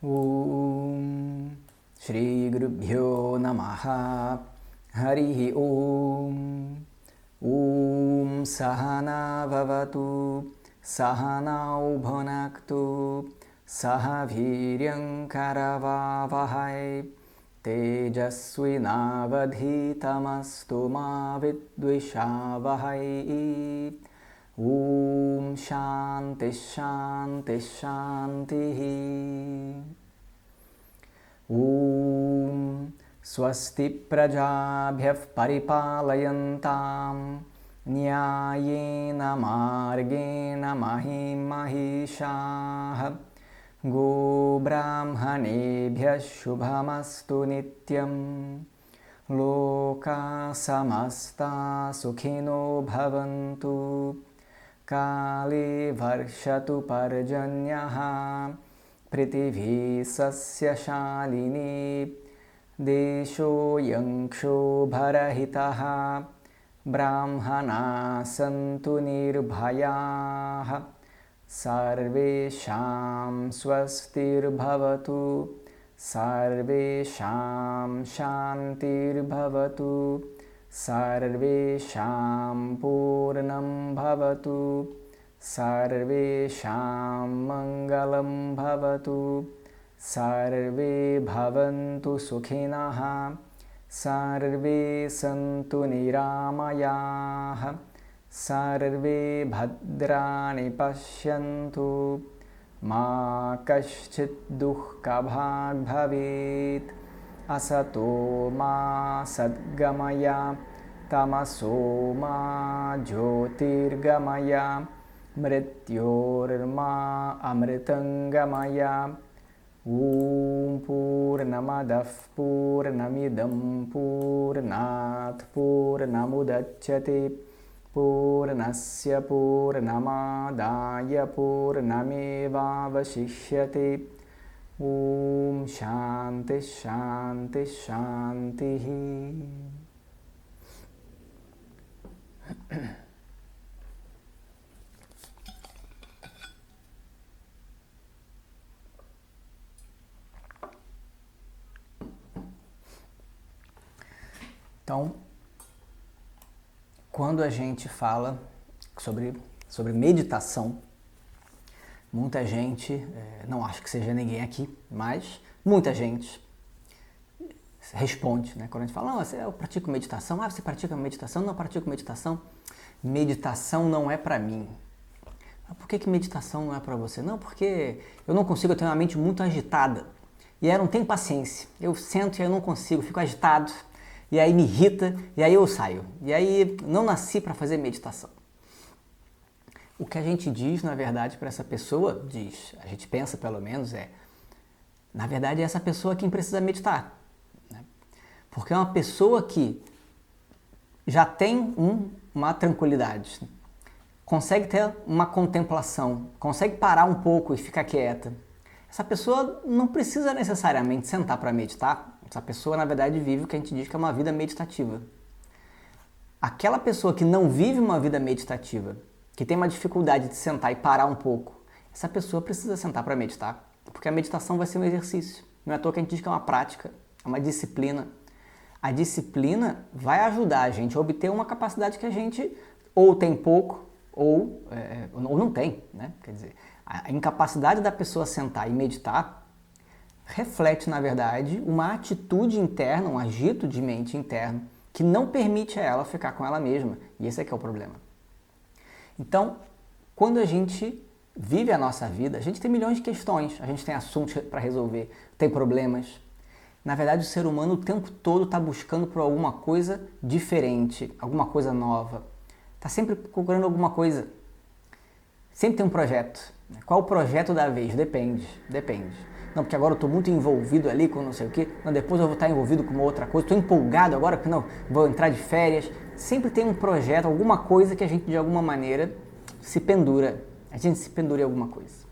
Om Shri Gurubhyo Namaha Harihi Om Om Sahana Vavatu Sahanau Bhunaktu Sahaviryam Karavavahai Tejasvinavadhitamastu ma vidvishavahai. Om Shanti Shanti Shanti. Om Swasti Prajabhyav Paripalayantam Nyayena Margena Mahim Mahishah Go Brahmanebhyah Shubhamastu Nityam Loka Samasta Sukhino Bhavantu Kali Varshatu Parjanyaha Prithvi Sasya Shalini Desho Yanksho Bharahitaha Brahmana Santu Nirbhayaha Sarvesham Swastir Bhavatu Sarvesham Shantir Bhavatu Sarvesham Purnam Bhavatu Sarvesham Mangalam Bhavatu Sarve Bhavantu Sukhinaha Sarve Santu Niramayaha Sarve Bhadrani Pashyantu Ma Kaschit Dukkha Bhag Bhavet Asato Ma Sadgamaya Tamaso Ma Jyotirgamaya Mrityorma Amritangamaya Om Purnamadav Purnamidam Purnat Purnamudachyate Purnasya Purnamadaya Purnamevavashishyate. Om Shanti Shanti Shanti. Então, quando a gente fala sobre meditação, muita gente, não acho que seja ninguém aqui, mas muita gente responde, né? Quando a gente fala, não, eu pratico meditação, você pratica meditação? Não, eu pratico meditação. Meditação não é para mim. Por que meditação não é para você? Não, porque eu não consigo, eu tenho uma mente muito agitada. E aí eu não tenho paciência. Eu sento e aí eu não consigo, fico agitado. E aí me irrita, e aí eu saio. E aí não nasci para fazer meditação. O que a gente diz, na verdade, para essa pessoa, a gente pensa pelo menos, na verdade é essa pessoa quem precisa meditar. Né? Porque é uma pessoa que já tem uma tranquilidade, consegue ter uma contemplação, consegue parar um pouco e ficar quieta. Essa pessoa não precisa necessariamente sentar para meditar. Essa pessoa, na verdade, vive o que a gente diz que é uma vida meditativa. Aquela pessoa que não vive uma vida meditativa, que tem uma dificuldade de sentar e parar um pouco, essa pessoa precisa sentar para meditar, porque a meditação vai ser um exercício. Não é à toa que a gente diz que é uma prática, é uma disciplina. A disciplina vai ajudar a gente a obter uma capacidade que a gente ou tem pouco ou não tem, né? Quer dizer, a incapacidade da pessoa sentar e meditar reflete, na verdade, uma atitude interna, um agito de mente interno que não permite a ela ficar com ela mesma. E esse é que é o problema. Então, quando a gente vive a nossa vida, a gente tem milhões de questões, a gente tem assuntos para resolver, tem problemas. Na verdade, o ser humano o tempo todo está buscando por alguma coisa diferente, alguma coisa nova. Está sempre procurando alguma coisa. Sempre tem um projeto. Qual o projeto da vez? Depende. Não, porque agora eu estou muito envolvido ali com não sei o quê. Não, depois eu vou estar envolvido com uma outra coisa. Estou empolgado agora, porque não, vou entrar de férias. Sempre tem um projeto, alguma coisa que a gente de alguma maneira se pendura. A gente se pendura em alguma coisa.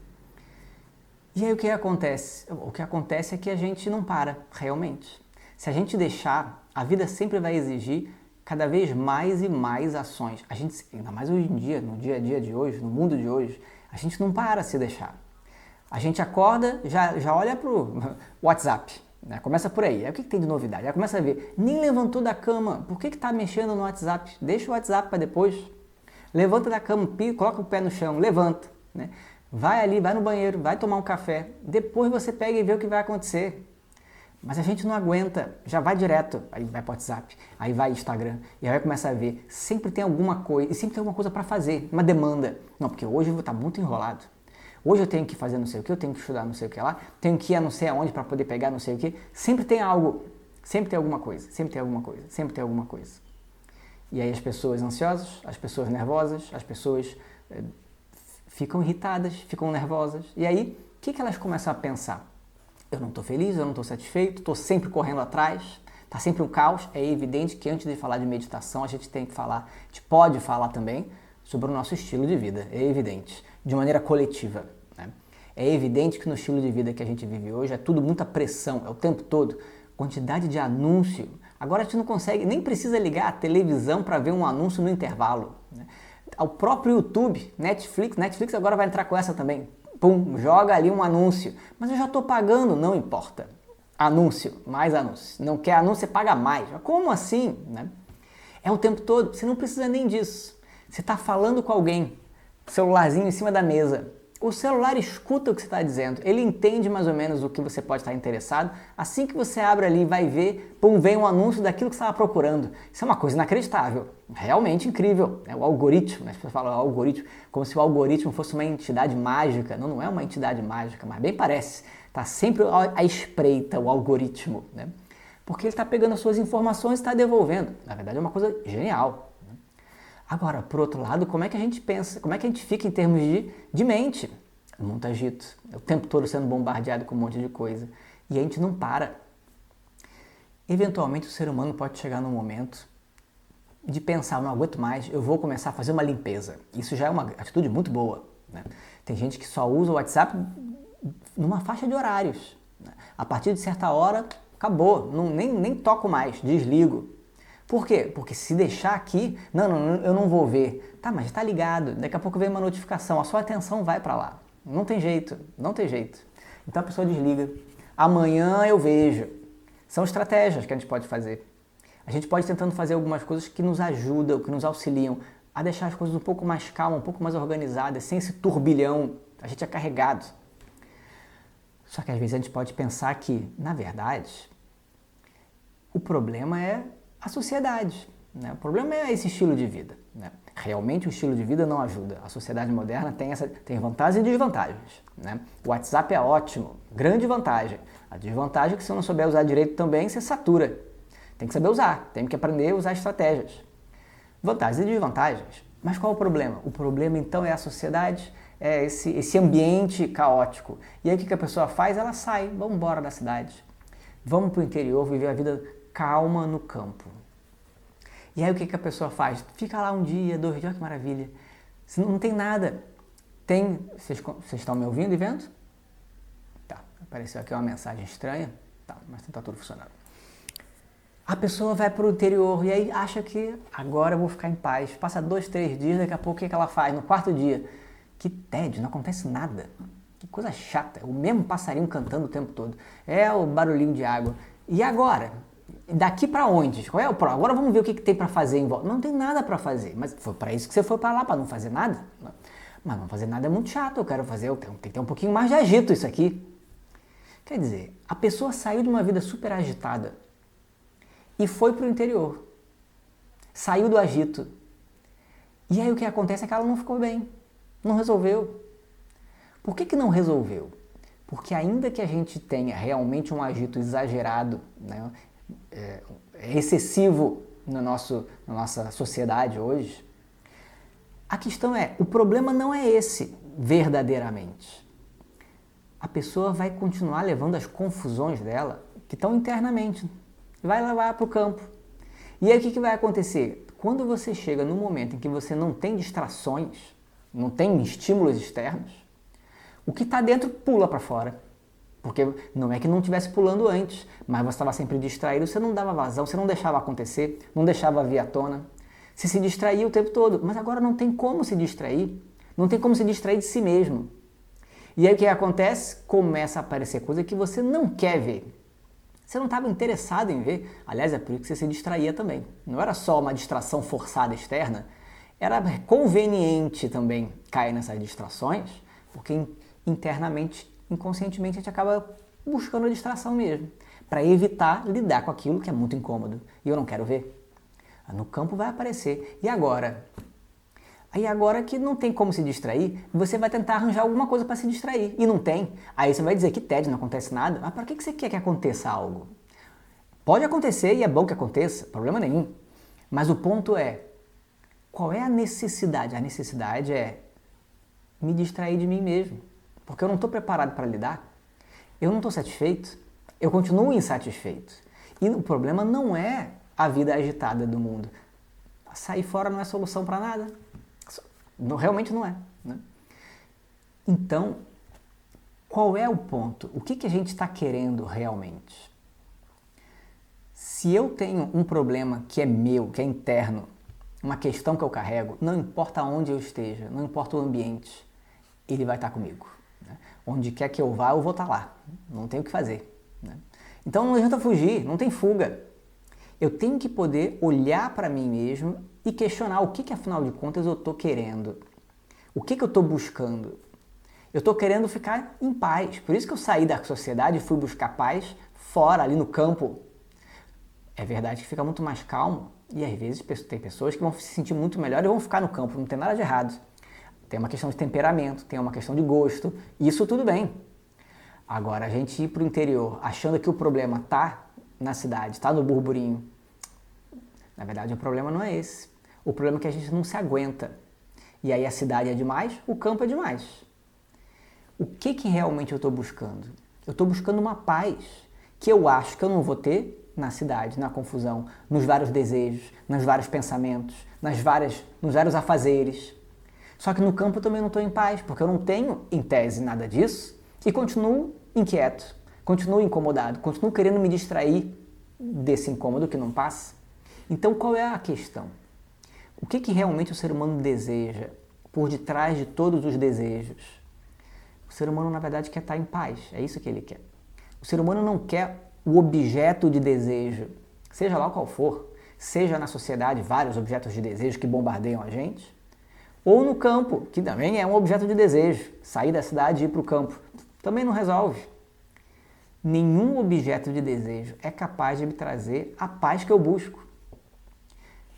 E aí o que acontece? O que acontece é que a gente não para, realmente. Se a gente deixar, a vida sempre vai exigir cada vez mais e mais ações. A gente, ainda mais hoje em dia, no dia a dia de hoje, no mundo de hoje, a gente não para se deixar. A gente acorda, já olha pro WhatsApp, né? Começa por aí. Aí o que tem de novidade? Aí começa a ver, nem levantou da cama, por que tá mexendo no WhatsApp? Deixa o WhatsApp para depois. Levanta da cama, coloca o pé no chão, levanta, né? Vai ali, vai no banheiro, vai tomar um café, depois você pega e vê o que vai acontecer. Mas a gente não aguenta, já vai direto, aí vai para o WhatsApp, aí vai Instagram, e aí vai começar a ver, sempre tem alguma coisa, e sempre tem alguma coisa para fazer, uma demanda. Não, porque hoje eu vou estar muito enrolado. Hoje eu tenho que fazer não sei o que, eu tenho que estudar não sei o que lá, tenho que ir a não sei aonde para poder pegar não sei o que. Sempre tem algo, sempre tem alguma coisa, sempre tem alguma coisa, sempre tem alguma coisa. E aí as pessoas ansiosas, as pessoas nervosas, as pessoas ficam irritadas, ficam nervosas. E aí, o que elas começam a pensar? Eu não estou feliz, eu não estou satisfeito, estou sempre correndo atrás, está sempre um caos. É evidente que antes de falar de meditação, a gente tem que falar, a gente pode falar também sobre o nosso estilo de vida, é evidente, de maneira coletiva, né? É evidente que no estilo de vida que a gente vive hoje é tudo muita pressão, é o tempo todo, quantidade de anúncio. Agora a gente não consegue, nem precisa ligar a televisão para ver um anúncio no intervalo, né? O próprio YouTube, Netflix agora vai entrar com essa também. Pum, joga ali um anúncio. Mas eu já estou pagando, não importa. Anúncio, mais anúncio. Não quer anúncio, você paga mais. Como assim, né? É o tempo todo, você não precisa nem disso. Você está falando com alguém, celularzinho em cima da mesa. O celular escuta o que você está dizendo, ele entende mais ou menos o que você pode estar interessado. Assim que você abre ali, vai ver, pum, vem um anúncio daquilo que você estava procurando. Isso é uma coisa inacreditável, realmente incrível. O algoritmo, né? As pessoas falam algoritmo, como se o algoritmo fosse uma entidade mágica. Não, não é uma entidade mágica, mas bem parece. Está sempre à espreita o algoritmo, né? Porque ele está pegando as suas informações e está devolvendo. Na verdade é uma coisa genial. Agora, por outro lado, como é que a gente pensa, como é que a gente fica em termos de mente? Muito agito, o tempo todo sendo bombardeado com um monte de coisa. E a gente não para. Eventualmente o ser humano pode chegar num momento de pensar, não aguento mais, eu vou começar a fazer uma limpeza. Isso já é uma atitude muito boa, né? Tem gente que só usa o WhatsApp numa faixa de horários, né? A partir de certa hora, acabou, nem toco mais, desligo. Por quê? Porque se deixar aqui, não, eu não vou ver. Tá, mas tá ligado, daqui a pouco vem uma notificação, a sua atenção vai para lá. Não tem jeito, não tem jeito. Então a pessoa desliga. Amanhã eu vejo. São estratégias que a gente pode fazer. A gente pode ir tentando fazer algumas coisas que nos ajudam, que nos auxiliam a deixar as coisas um pouco mais calmas, um pouco mais organizadas, sem esse turbilhão. A gente é carregado. Só que às vezes a gente pode pensar que, na verdade, o problema é a sociedade, né? O problema é esse estilo de vida, né? Realmente o estilo de vida não ajuda. A sociedade moderna tem vantagens e desvantagens, né? O WhatsApp é ótimo, grande vantagem. A desvantagem é que se eu não souber usar direito também, você satura. Tem que saber usar, tem que aprender a usar estratégias. Vantagens e desvantagens. Mas qual é o problema? O problema então é a sociedade, é esse ambiente caótico. E aí o que a pessoa faz? Ela sai, vamos embora da cidade. Vamos para o interior, viver a vida calma no campo. E aí o que a pessoa faz? Fica lá um dia, 2 dias, olha que maravilha. Não tem nada. Vocês estão me ouvindo e vendo? Tá, apareceu aqui uma mensagem estranha. Tá, mas tá tudo funcionando. A pessoa vai para o interior e aí acha que agora eu vou ficar em paz. Passa 2, 3 dias, daqui a pouco o que ela faz? No 4º dia, que tédio, não acontece nada. Que coisa chata, o mesmo passarinho cantando o tempo todo. É o barulhinho de água. E agora? Daqui para onde? Qual é o próximo? Agora vamos ver o que tem para fazer em volta. Não tem nada para fazer, mas foi para isso que você foi para lá, para não fazer nada? Mas não fazer nada é muito chato, eu quero fazer, tem que ter um pouquinho mais de agito isso aqui. Quer dizer, a pessoa saiu de uma vida super agitada e foi para o interior. Saiu do agito. E aí o que acontece é que ela não ficou bem, não resolveu. Por que não resolveu? Porque ainda que a gente tenha realmente um agito exagerado, né, excessivo na nossa sociedade hoje, a questão é, o problema não é esse verdadeiramente. A pessoa vai continuar levando as confusões dela, que estão internamente, vai levar para o campo. E aí o que vai acontecer? Quando você chega no momento em que você não tem distrações, não tem estímulos externos, o que está dentro pula para fora. Porque não é que não estivesse pulando antes, mas você estava sempre distraído, você não dava vazão, você não deixava acontecer, não deixava vir à tona. Você se distraía o tempo todo, mas agora não tem como se distrair. Não tem como se distrair de si mesmo. E aí o que acontece? Começa a aparecer coisa que você não quer ver. Você não estava interessado em ver. Aliás, é por isso que você se distraía também. Não era só uma distração forçada externa, era conveniente também cair nessas distrações, porque internamente, inconscientemente, a gente acaba buscando a distração mesmo, para evitar lidar com aquilo que é muito incômodo. E eu não quero ver. No campo vai aparecer. E agora? Aí agora que não tem como se distrair, você vai tentar arranjar alguma coisa para se distrair. E não tem. Aí você vai dizer que tédio, não acontece nada. Mas para que você quer que aconteça algo? Pode acontecer e é bom que aconteça, problema nenhum. Mas o ponto é, qual é a necessidade? A necessidade é me distrair de mim mesmo. Porque eu não estou preparado para lidar. Eu não estou satisfeito. Eu continuo insatisfeito. E o problema não é a vida agitada do mundo. Sair fora não é solução para nada. Não, realmente não é. Né? Então, qual é o ponto? O que a gente está querendo realmente? Se eu tenho um problema que é meu, que é interno, uma questão que eu carrego, não importa onde eu esteja, não importa o ambiente, ele vai estar comigo. Né? Onde quer que eu vá, eu vou estar lá. Não tem o que fazer. Né? Então não adianta fugir, não tem fuga. Eu tenho que poder olhar para mim mesmo e questionar o que afinal de contas eu estou querendo. O que eu estou buscando? Eu estou querendo ficar em paz. Por isso que eu saí da sociedade e fui buscar paz fora, ali no campo. É verdade que fica muito mais calmo e às vezes tem pessoas que vão se sentir muito melhor e vão ficar no campo. Não tem nada de errado. Tem uma questão de temperamento, tem uma questão de gosto. Isso tudo bem. Agora, a gente ir para o interior achando que o problema está na cidade, está no burburinho. Na verdade, o problema não é esse. O problema é que a gente não se aguenta. E aí a cidade é demais, o campo é demais. O que realmente eu estou buscando? Eu estou buscando uma paz que eu acho que eu não vou ter na cidade, na confusão, nos vários desejos, nos vários pensamentos, nos vários afazeres. Só que no campo eu também não estou em paz, porque eu não tenho, em tese, nada disso e continuo inquieto, continuo incomodado, continuo querendo me distrair desse incômodo que não passa. Então qual é a questão? O que realmente o ser humano deseja por detrás de todos os desejos? O ser humano, na verdade, quer estar em paz. É isso que ele quer. O ser humano não quer o objeto de desejo, seja lá qual for, seja na sociedade vários objetos de desejo que bombardeiam a gente, ou no campo, que também é um objeto de desejo. Sair da cidade e ir para o campo também não resolve. Nenhum objeto de desejo é capaz de me trazer a paz que eu busco.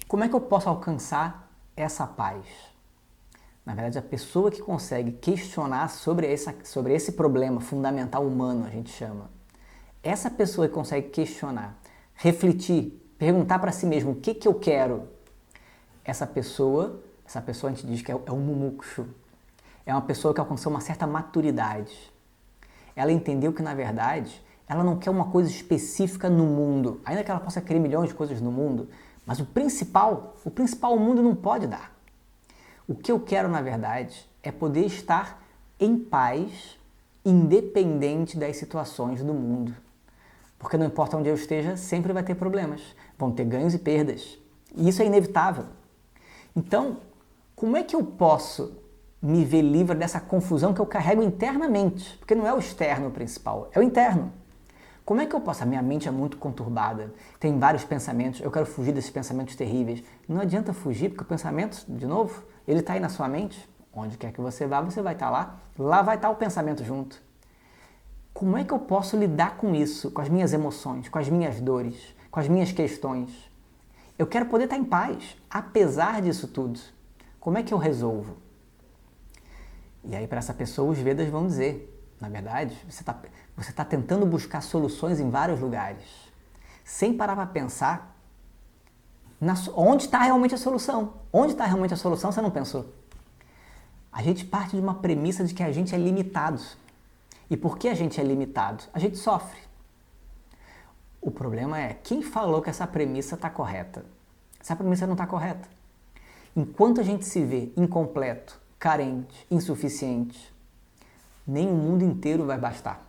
Como é que eu posso alcançar essa paz? Na verdade, a pessoa que consegue questionar sobre esse problema fundamental humano, a gente chama, essa pessoa que consegue questionar, refletir, perguntar para si mesmo o que eu quero, essa pessoa a gente diz que é um mumukshu. É uma pessoa que alcançou uma certa maturidade. Ela entendeu que, na verdade, ela não quer uma coisa específica no mundo, ainda que ela possa querer milhões de coisas no mundo, mas o principal o mundo não pode dar. O que eu quero, na verdade, é poder estar em paz, independente das situações do mundo. Porque não importa onde eu esteja, sempre vai ter problemas. Vão ter ganhos e perdas. E isso é inevitável. Então, como é que eu posso me ver livre dessa confusão que eu carrego internamente? Porque não é o externo o principal, é o interno. Como é que eu posso? A minha mente é muito conturbada, tem vários pensamentos, eu quero fugir desses pensamentos terríveis. Não adianta fugir, porque o pensamento, de novo, ele está aí na sua mente. Onde quer que você vá, você vai estar lá vai estar o pensamento junto. Como é que eu posso lidar com isso, com as minhas emoções, com as minhas dores, com as minhas questões? Eu quero poder estar em paz, apesar disso tudo. Como é que eu resolvo? E aí para essa pessoa os Vedas vão dizer, na verdade, você está tentando buscar soluções em vários lugares, sem parar para pensar onde está realmente a solução. Onde está realmente a solução, você não pensou. A gente parte de uma premissa de que a gente é limitado. E por que a gente é limitado? A gente sofre. O problema é, quem falou que essa premissa está correta? Essa premissa não está correta. Enquanto a gente se vê incompleto, carente, insuficiente, nem o mundo inteiro vai bastar.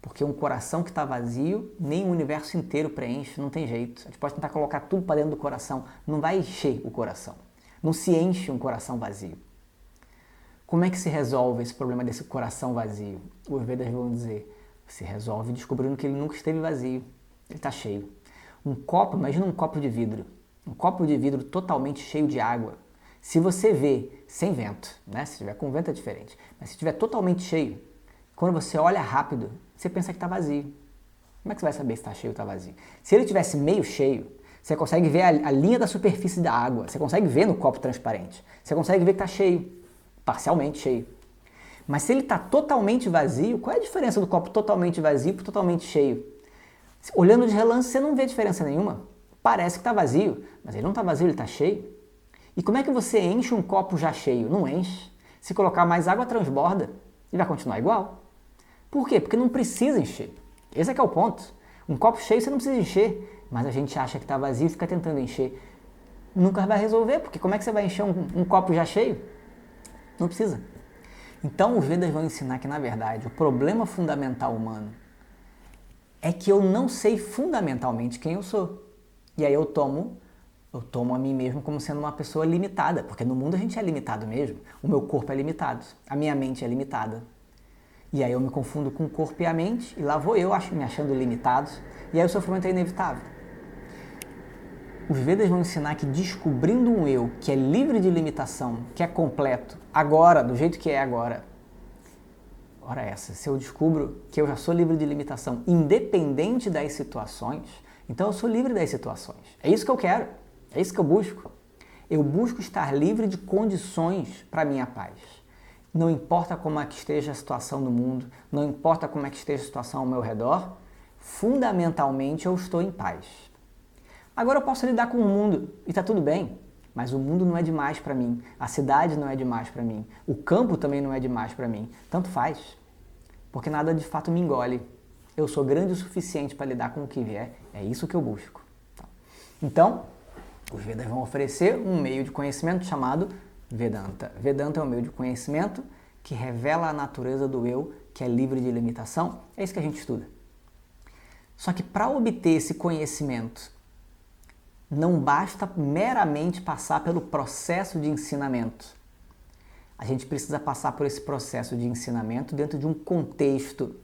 Porque um coração que está vazio, nem o universo inteiro preenche, não tem jeito. A gente pode tentar colocar tudo para dentro do coração, não vai encher o coração. Não se enche um coração vazio. Como é que se resolve esse problema desse coração vazio? Os Vedas vão dizer, se resolve descobrindo que ele nunca esteve vazio, ele está cheio. Um copo, imagina um copo de vidro, um copo de vidro totalmente cheio de água. Se você vê sem vento, né? Se tiver com vento é diferente, mas se estiver totalmente cheio, quando você olha rápido, você pensa que está vazio. Como é que você vai saber se está cheio ou está vazio? Se ele tivesse meio cheio, você consegue ver a linha da superfície da água, você consegue ver no copo transparente, você consegue ver que está cheio, parcialmente cheio. Mas se ele está totalmente vazio, qual é a diferença do copo totalmente vazio para totalmente cheio? Olhando de relance, você não vê diferença nenhuma. Parece que está vazio, mas ele não está vazio, ele está cheio. E como é que você enche um copo já cheio? Não enche. Se colocar mais água, transborda e vai continuar igual. Por quê? Porque não precisa encher. Esse é que é o ponto. Um copo cheio você não precisa encher, mas a gente acha que está vazio e fica tentando encher. Nunca vai resolver, porque como é que você vai encher um copo já cheio? Não precisa. Então os Vedas vão ensinar que, na verdade, o problema fundamental humano é que eu não sei fundamentalmente quem eu sou. E aí eu tomo a mim mesmo como sendo uma pessoa limitada, porque no mundo a gente é limitado mesmo. O meu corpo é limitado, a minha mente é limitada. E aí eu me confundo com o corpo e a mente, e lá vou eu me achando limitado, e aí o sofrimento é inevitável. Os Vedas vão ensinar que descobrindo um eu que é livre de limitação, que é completo, agora, do jeito que é agora, ora essa, se eu descubro que eu já sou livre de limitação, independente das situações, então eu sou livre das situações. É isso que eu quero, é isso que eu busco. Eu busco estar livre de condições para a minha paz. Não importa como é que esteja a situação do mundo, não importa como é que esteja a situação ao meu redor, fundamentalmente eu estou em paz. Agora eu posso lidar com o mundo e está tudo bem, mas o mundo não é demais para mim, a cidade não é demais para mim, o campo também não é demais para mim, tanto faz, porque nada de fato me engole. Eu sou grande o suficiente para lidar com o que vier, é isso que eu busco. Então, os Vedas vão oferecer um meio de conhecimento chamado Vedanta. Vedanta é um meio de conhecimento que revela a natureza do eu, que é livre de limitação. É isso que a gente estuda. Só que para obter esse conhecimento, não basta meramente passar pelo processo de ensinamento. A gente precisa passar por esse processo de ensinamento dentro de um contexto.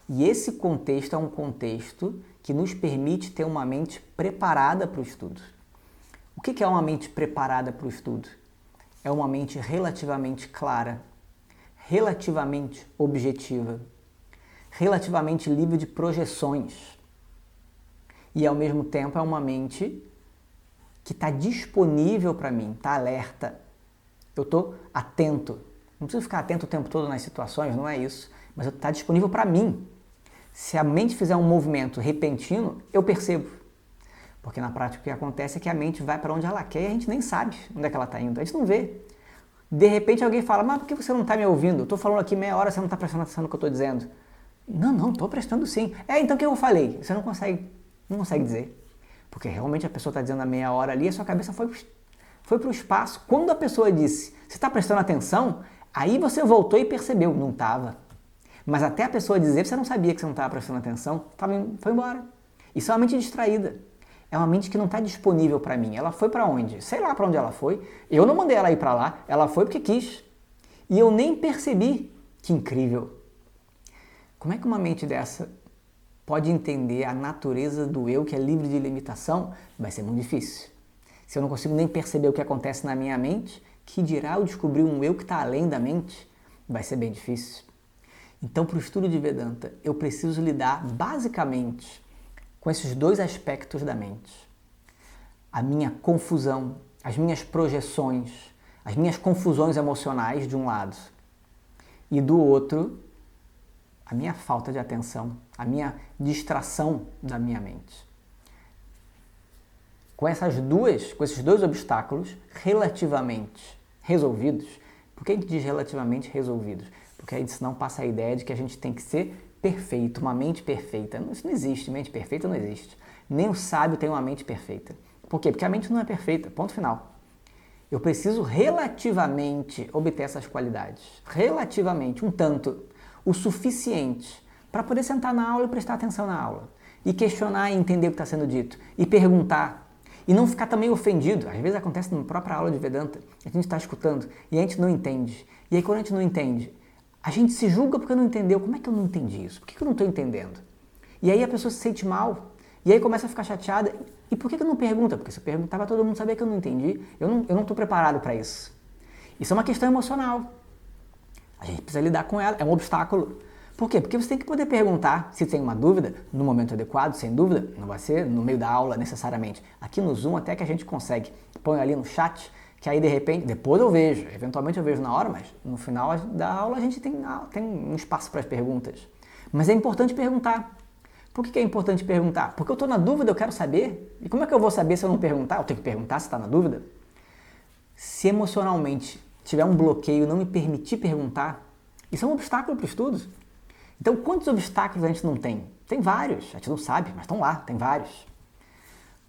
E esse contexto é um contexto que nos permite ter uma mente preparada para o estudo. O que é uma mente preparada para o estudo? É uma mente relativamente clara, relativamente objetiva, relativamente livre de projeções. E ao mesmo tempo é uma mente que está disponível para mim, está alerta. Eu estou atento. Não preciso ficar atento o tempo todo nas situações, não é isso. Mas está disponível para mim. Se a mente fizer um movimento repentino, eu percebo. Porque na prática o que acontece é que a mente vai para onde ela quer e a gente nem sabe onde é que ela está indo. A gente não vê. De repente alguém fala, mas por que você não está me ouvindo? Eu estou falando aqui meia hora, você não está prestando atenção no que eu estou dizendo. Não, estou prestando sim. Então o que eu falei? Você não consegue dizer. Porque realmente a pessoa está dizendo a meia hora ali e a sua cabeça foi para o espaço. Quando a pessoa disse, você está prestando atenção? Aí você voltou e percebeu, não estava. Mas até a pessoa dizer, você não sabia que você não estava prestando atenção, foi embora. Isso é uma mente distraída. É uma mente que não está disponível para mim. Ela foi para onde? Sei lá para onde ela foi. Eu não mandei ela ir para lá, ela foi porque quis. E eu nem percebi. Que incrível. Como é que uma mente dessa pode entender a natureza do eu que é livre de limitação? Vai ser muito difícil. Se eu não consigo nem perceber o que acontece na minha mente, que dirá eu descobrir um eu que está além da mente? Vai ser bem difícil. Então, para o estudo de Vedanta, eu preciso lidar basicamente com esses dois aspectos da mente. A minha confusão, as minhas projeções, as minhas confusões emocionais de um lado e do outro, a minha falta de atenção, a minha distração da minha mente. Com esses dois obstáculos relativamente resolvidos, por que a gente diz relativamente resolvidos? Porque aí senão passa a ideia de que a gente tem que ser perfeito, uma mente perfeita. Isso não existe, mente perfeita não existe. Nem o sábio tem uma mente perfeita. Por quê? Porque a mente não é perfeita, ponto final. Eu preciso relativamente obter essas qualidades. Relativamente, um tanto, o suficiente para poder sentar na aula e prestar atenção na aula. E questionar e entender o que está sendo dito. E perguntar. E não ficar também ofendido. Às vezes acontece na própria aula de Vedanta. A gente está escutando e a gente não entende. E aí quando a gente não entende, a gente se julga porque não entendeu. Como é que eu não entendi isso? Por que eu não estou entendendo? E aí a pessoa se sente mal. E aí começa a ficar chateada. E por que eu não pergunta? Porque se eu perguntava, todo mundo sabia que eu não entendi. Eu não estou preparado para isso. Isso é uma questão emocional. A gente precisa lidar com ela. É um obstáculo. Por quê? Porque você tem que poder perguntar se tem uma dúvida no momento adequado, sem dúvida. Não vai ser no meio da aula necessariamente. Aqui no Zoom até que a gente consegue. Põe ali no chat, que aí de repente, depois eu vejo. Eventualmente eu vejo na hora, mas no final da aula a gente tem um espaço para as perguntas. Mas é importante perguntar. Por que é importante perguntar? Porque eu estou na dúvida, eu quero saber. E como é que eu vou saber se eu não perguntar? Eu tenho que perguntar se está na dúvida. Se emocionalmente tiver um bloqueio, não me permitir perguntar, isso é um obstáculo para o estudo. Então, quantos obstáculos a gente não tem? Tem vários, a gente não sabe, mas estão lá, tem vários.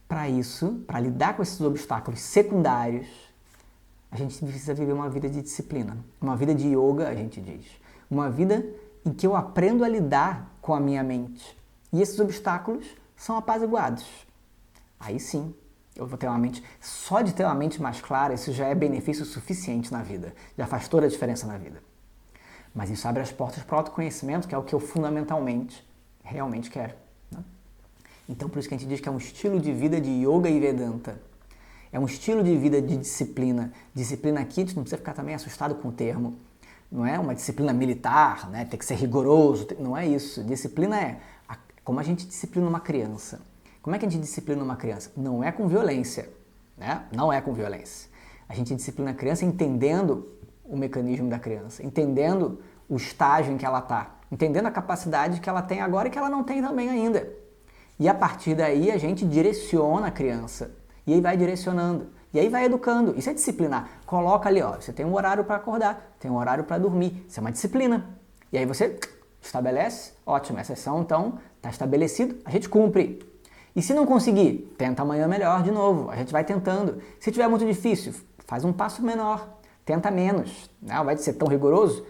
Para isso, para lidar com esses obstáculos secundários, a gente precisa viver uma vida de disciplina, uma vida de yoga, a gente diz. Uma vida em que eu aprendo a lidar com a minha mente. E esses obstáculos são apaziguados. Aí sim, eu vou ter uma mente... Só de ter uma mente mais clara, isso já é benefício suficiente na vida. Já faz toda a diferença na vida. Mas isso abre as portas para o autoconhecimento, que é o que eu fundamentalmente, realmente quero. Né? Então, por isso que a gente diz que é um estilo de vida de Yoga e Vedanta. É um estilo de vida de disciplina. Disciplina aqui, tu não precisa ficar também assustado com o termo. Não é uma disciplina militar, né? Tem que ser rigoroso. Não é isso. Disciplina é como a gente disciplina uma criança. Como é que a gente disciplina uma criança? Não é com violência, né? Não é com violência. A gente disciplina a criança entendendo o mecanismo da criança, entendendo o estágio em que ela está, entendendo a capacidade que ela tem agora e que ela não tem também ainda. E a partir daí a gente direciona a criança. E aí vai direcionando. E aí vai educando. Isso é disciplinar. Coloca ali, ó, você tem um horário para acordar, tem um horário para dormir. Isso é uma disciplina. E aí você estabelece, ótimo, essa sessão então está estabelecido, a gente cumpre. E se não conseguir, tenta amanhã melhor de novo, a gente vai tentando. Se tiver muito difícil, faz um passo menor, tenta menos. Não vai ser tão rigoroso,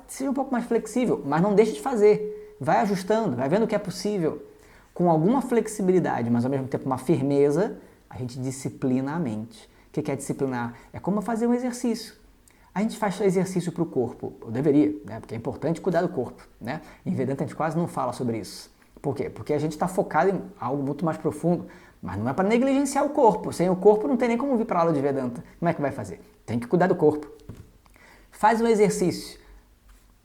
seja um pouco mais flexível, mas não deixe de fazer. Vai ajustando, vai vendo o que é possível. Com alguma flexibilidade, mas ao mesmo tempo uma firmeza, a gente disciplina a mente. O que é disciplinar? É como fazer um exercício. A gente faz exercício para o corpo, eu deveria, né? Porque é importante cuidar do corpo. Né? Em Vedanta a gente quase não fala sobre isso. Por quê? Porque a gente está focado em algo muito mais profundo, mas não é para negligenciar o corpo. Sem o corpo não tem nem como vir para a aula de Vedanta. Como é que vai fazer? Tem que cuidar do corpo. Faz um exercício.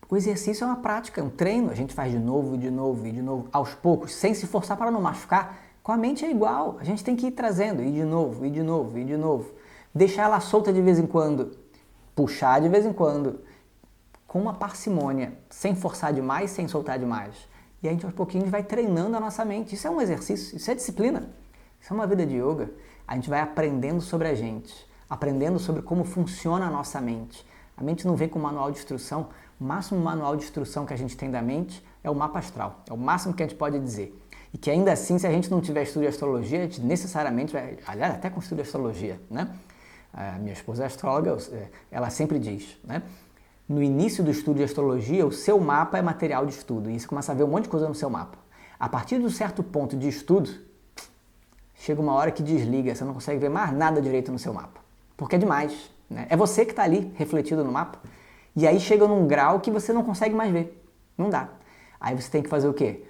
O exercício é uma prática, é um treino. A gente faz de novo, de novo e de novo, aos poucos, sem se forçar para não machucar. Com a mente é igual. A gente tem que ir trazendo, e de novo, e de novo, e de novo. Deixar ela solta de vez em quando. Puxar de vez em quando. Com uma parcimônia. Sem forçar demais, sem soltar demais. E a gente aos pouquinhos vai treinando a nossa mente. Isso é um exercício, isso é disciplina. Isso é uma vida de yoga. A gente vai aprendendo sobre a gente. Aprendendo sobre como funciona a nossa mente. A mente não vem com manual de instrução. O máximo manual de instrução que a gente tem da mente é o mapa astral. É o máximo que a gente pode dizer. E que ainda assim, se a gente não tiver estudo de astrologia, a gente necessariamente vai... Aliás, até com estudo de astrologia, né? A minha esposa é astróloga, ela sempre diz, né? No início do estudo de astrologia, o seu mapa é material de estudo. E você começa a ver um monte de coisa no seu mapa. A partir de um certo ponto de estudo, chega uma hora que desliga, você não consegue ver mais nada direito no seu mapa. Porque é demais, né? É você que está ali, refletido no mapa. E aí chega num grau que você não consegue mais ver. Não dá. Aí você tem que fazer o quê?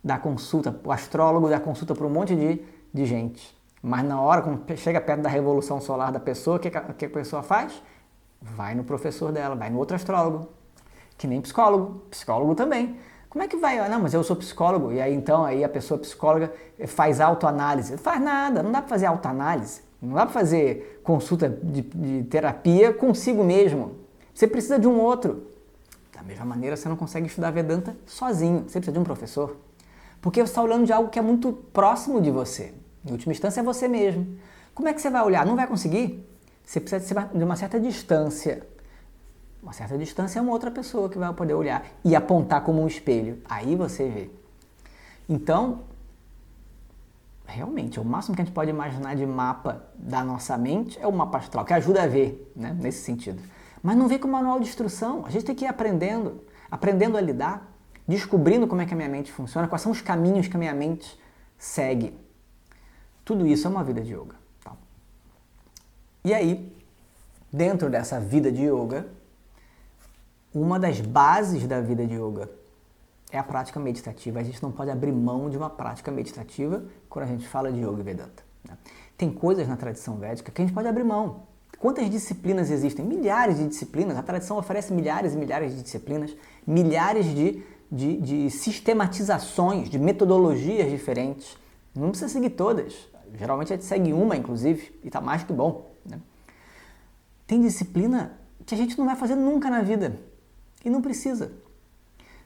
Dar consulta, o astrólogo dá consulta para um monte de gente. Mas na hora, quando chega perto da revolução solar da pessoa, o que a pessoa faz? Vai no professor dela, vai no outro astrólogo. Que nem psicólogo. Psicólogo também. Como é que vai? Não, mas eu sou psicólogo. E aí então aí a pessoa psicóloga faz autoanálise. Não faz nada, não dá para fazer autoanálise. Não dá para fazer consulta de terapia consigo mesmo. Você precisa de um outro. Da mesma maneira, você não consegue estudar Vedanta sozinho. Você precisa de um professor. Porque você está olhando de algo que é muito próximo de você. Em última instância, é você mesmo. Como é que você vai olhar? Não vai conseguir? Você precisa de uma certa distância. Uma certa distância é uma outra pessoa que vai poder olhar e apontar como um espelho. Aí você vê. Então, realmente, o máximo que a gente pode imaginar de mapa da nossa mente é o mapa astral, que ajuda a ver, né, nesse sentido. Mas não vem com manual de instrução. A gente tem que ir aprendendo a lidar, descobrindo como é que a minha mente funciona, quais são os caminhos que a minha mente segue. Tudo isso é uma vida de yoga. Tá? E aí, dentro dessa vida de yoga, uma das bases da vida de yoga é a prática meditativa. A gente não pode abrir mão de uma prática meditativa quando a gente fala de Yoga e Vedanta, né? Tem coisas na tradição védica que a gente pode abrir mão. Quantas disciplinas existem? Milhares de disciplinas. A tradição oferece milhares e milhares de disciplinas, milhares de sistematizações, de metodologias diferentes. Não precisa seguir todas. Geralmente a gente segue uma, inclusive, e está mais que bom, né? Tem disciplina que a gente não vai fazer nunca na vida. E não precisa.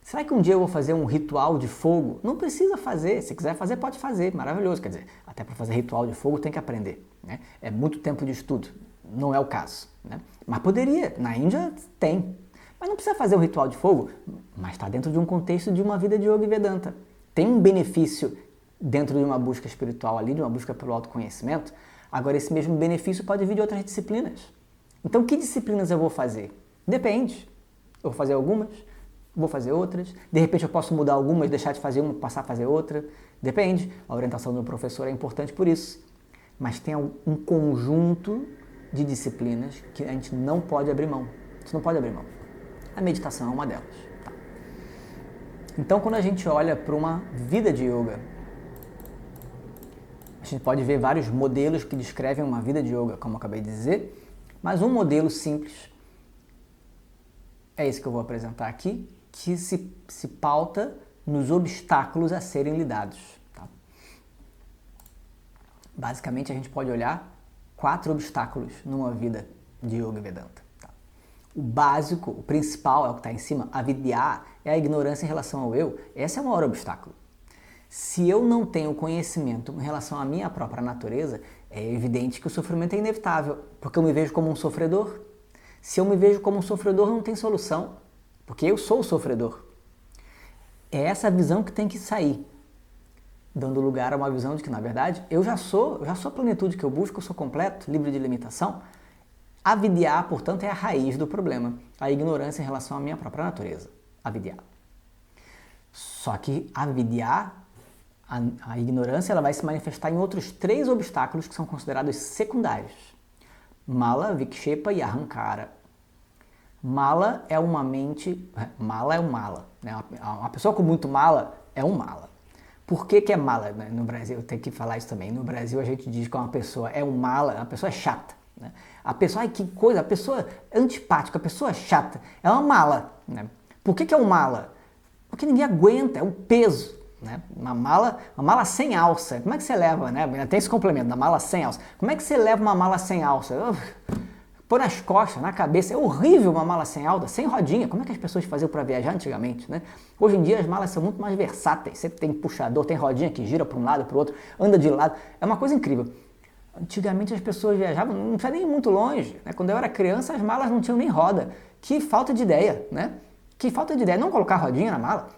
Será que um dia eu vou fazer um ritual de fogo? Não precisa fazer. Se quiser fazer, pode fazer. Maravilhoso. Quer dizer, até para fazer ritual de fogo tem que aprender, né? É muito tempo de estudo. Não é o caso, né? Mas poderia. Na Índia tem. Mas não precisa fazer um ritual de fogo. Mas está dentro de um contexto de uma vida de Yoga e Vedanta. Tem um benefício dentro de uma busca espiritual ali, de uma busca pelo autoconhecimento. Agora, esse mesmo benefício pode vir de outras disciplinas. Então, que disciplinas eu vou fazer? Depende. Eu vou fazer algumas, vou fazer outras. De repente, eu posso mudar algumas, deixar de fazer uma, passar a fazer outra. Depende. A orientação do professor é importante por isso. Mas tem um conjunto de disciplinas que a gente não pode abrir mão. A gente não pode abrir mão. A meditação é uma delas. Tá? Então, quando a gente olha para uma vida de yoga, a gente pode ver vários modelos que descrevem uma vida de yoga, como eu acabei de dizer, mas um modelo simples é esse que eu vou apresentar aqui, que se pauta nos obstáculos a serem lidados. Tá? Basicamente, a gente pode olhar 4 obstáculos numa vida de Yoga e Vedanta. Tá? O básico, o principal é o que está em cima, a vidya, é a ignorância em relação ao eu. Esse é o maior obstáculo. Se eu não tenho conhecimento em relação à minha própria natureza, é evidente que o sofrimento é inevitável, porque eu me vejo como um sofredor. Se eu me vejo como um sofredor, não tem solução, porque eu sou o sofredor. É essa visão que tem que sair, dando lugar a uma visão de que, na verdade, eu já sou a plenitude que eu busco, eu sou completo, livre de limitação. A vidya, portanto, é a raiz do problema, a ignorância em relação à minha própria natureza, a vidya. Só que a vidya, a ignorância, ela vai se manifestar em outros 3 obstáculos que são considerados secundários. Mala, Vikshepa e Ahankara. Mala é uma mente... Mala é um mala, né? Uma pessoa com muito mala é um mala. Por que é mala? No Brasil, eu tenho que falar isso também. No Brasil, a gente diz que uma pessoa é um mala, uma pessoa é chata, né? A pessoa, ai que coisa, a pessoa antipática, a pessoa chata, é uma mala, né? Por que é um mala? Porque ninguém aguenta, é um peso, né? Uma mala sem alça. Como é que você leva, né? Tem esse complemento, da mala sem alça. Como é que você leva uma mala sem alça? Pôr nas costas, na cabeça. É horrível uma mala sem alça, sem rodinha. Como é que as pessoas faziam para viajar antigamente, né? Hoje em dia as malas são muito mais versáteis. Você tem puxador, tem rodinha que gira para um lado, para o outro, anda de lado. É uma coisa incrível. Antigamente as pessoas viajavam, não precisa nem ir muito longe, né? Quando eu era criança as malas não tinham nem roda. Que falta de ideia, né? Que falta de ideia. Não colocar rodinha na mala.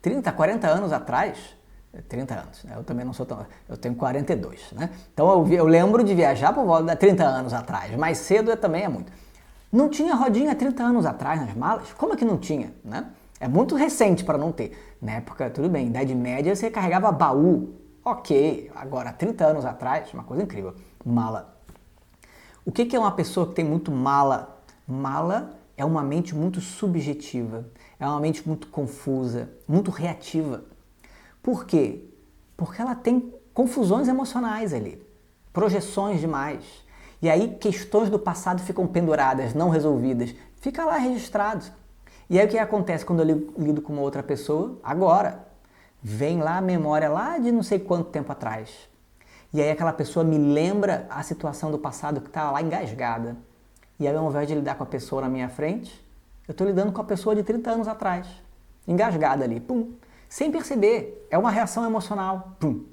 30, 40 anos atrás, 30 anos, né? Eu também não sou tão... Eu tenho 42, né? Então eu lembro de viajar por volta de 30 anos atrás. Mais cedo também é muito. Não tinha rodinha 30 anos atrás nas malas? Como é que não tinha, né? É muito recente para não ter. Na época, tudo bem, Idade Média você carregava baú. Ok, agora 30 anos atrás, uma coisa incrível. Mala. O que é uma pessoa que tem muito mala? Mala é uma mente muito subjetiva, é uma mente muito confusa, muito reativa. Por quê? Porque ela tem confusões emocionais ali, projeções demais. E aí questões do passado ficam penduradas, não resolvidas. Fica lá registrado. E aí o que acontece quando eu lido com uma outra pessoa? Agora. Vem lá a memória lá de não sei quanto tempo atrás. E aí aquela pessoa me lembra a situação do passado que estava lá engasgada. E aí ao invés de lidar com a pessoa na minha frente, eu estou lidando com a pessoa de 30 anos atrás. Engasgada ali, pum. Sem perceber, é uma reação emocional, pum.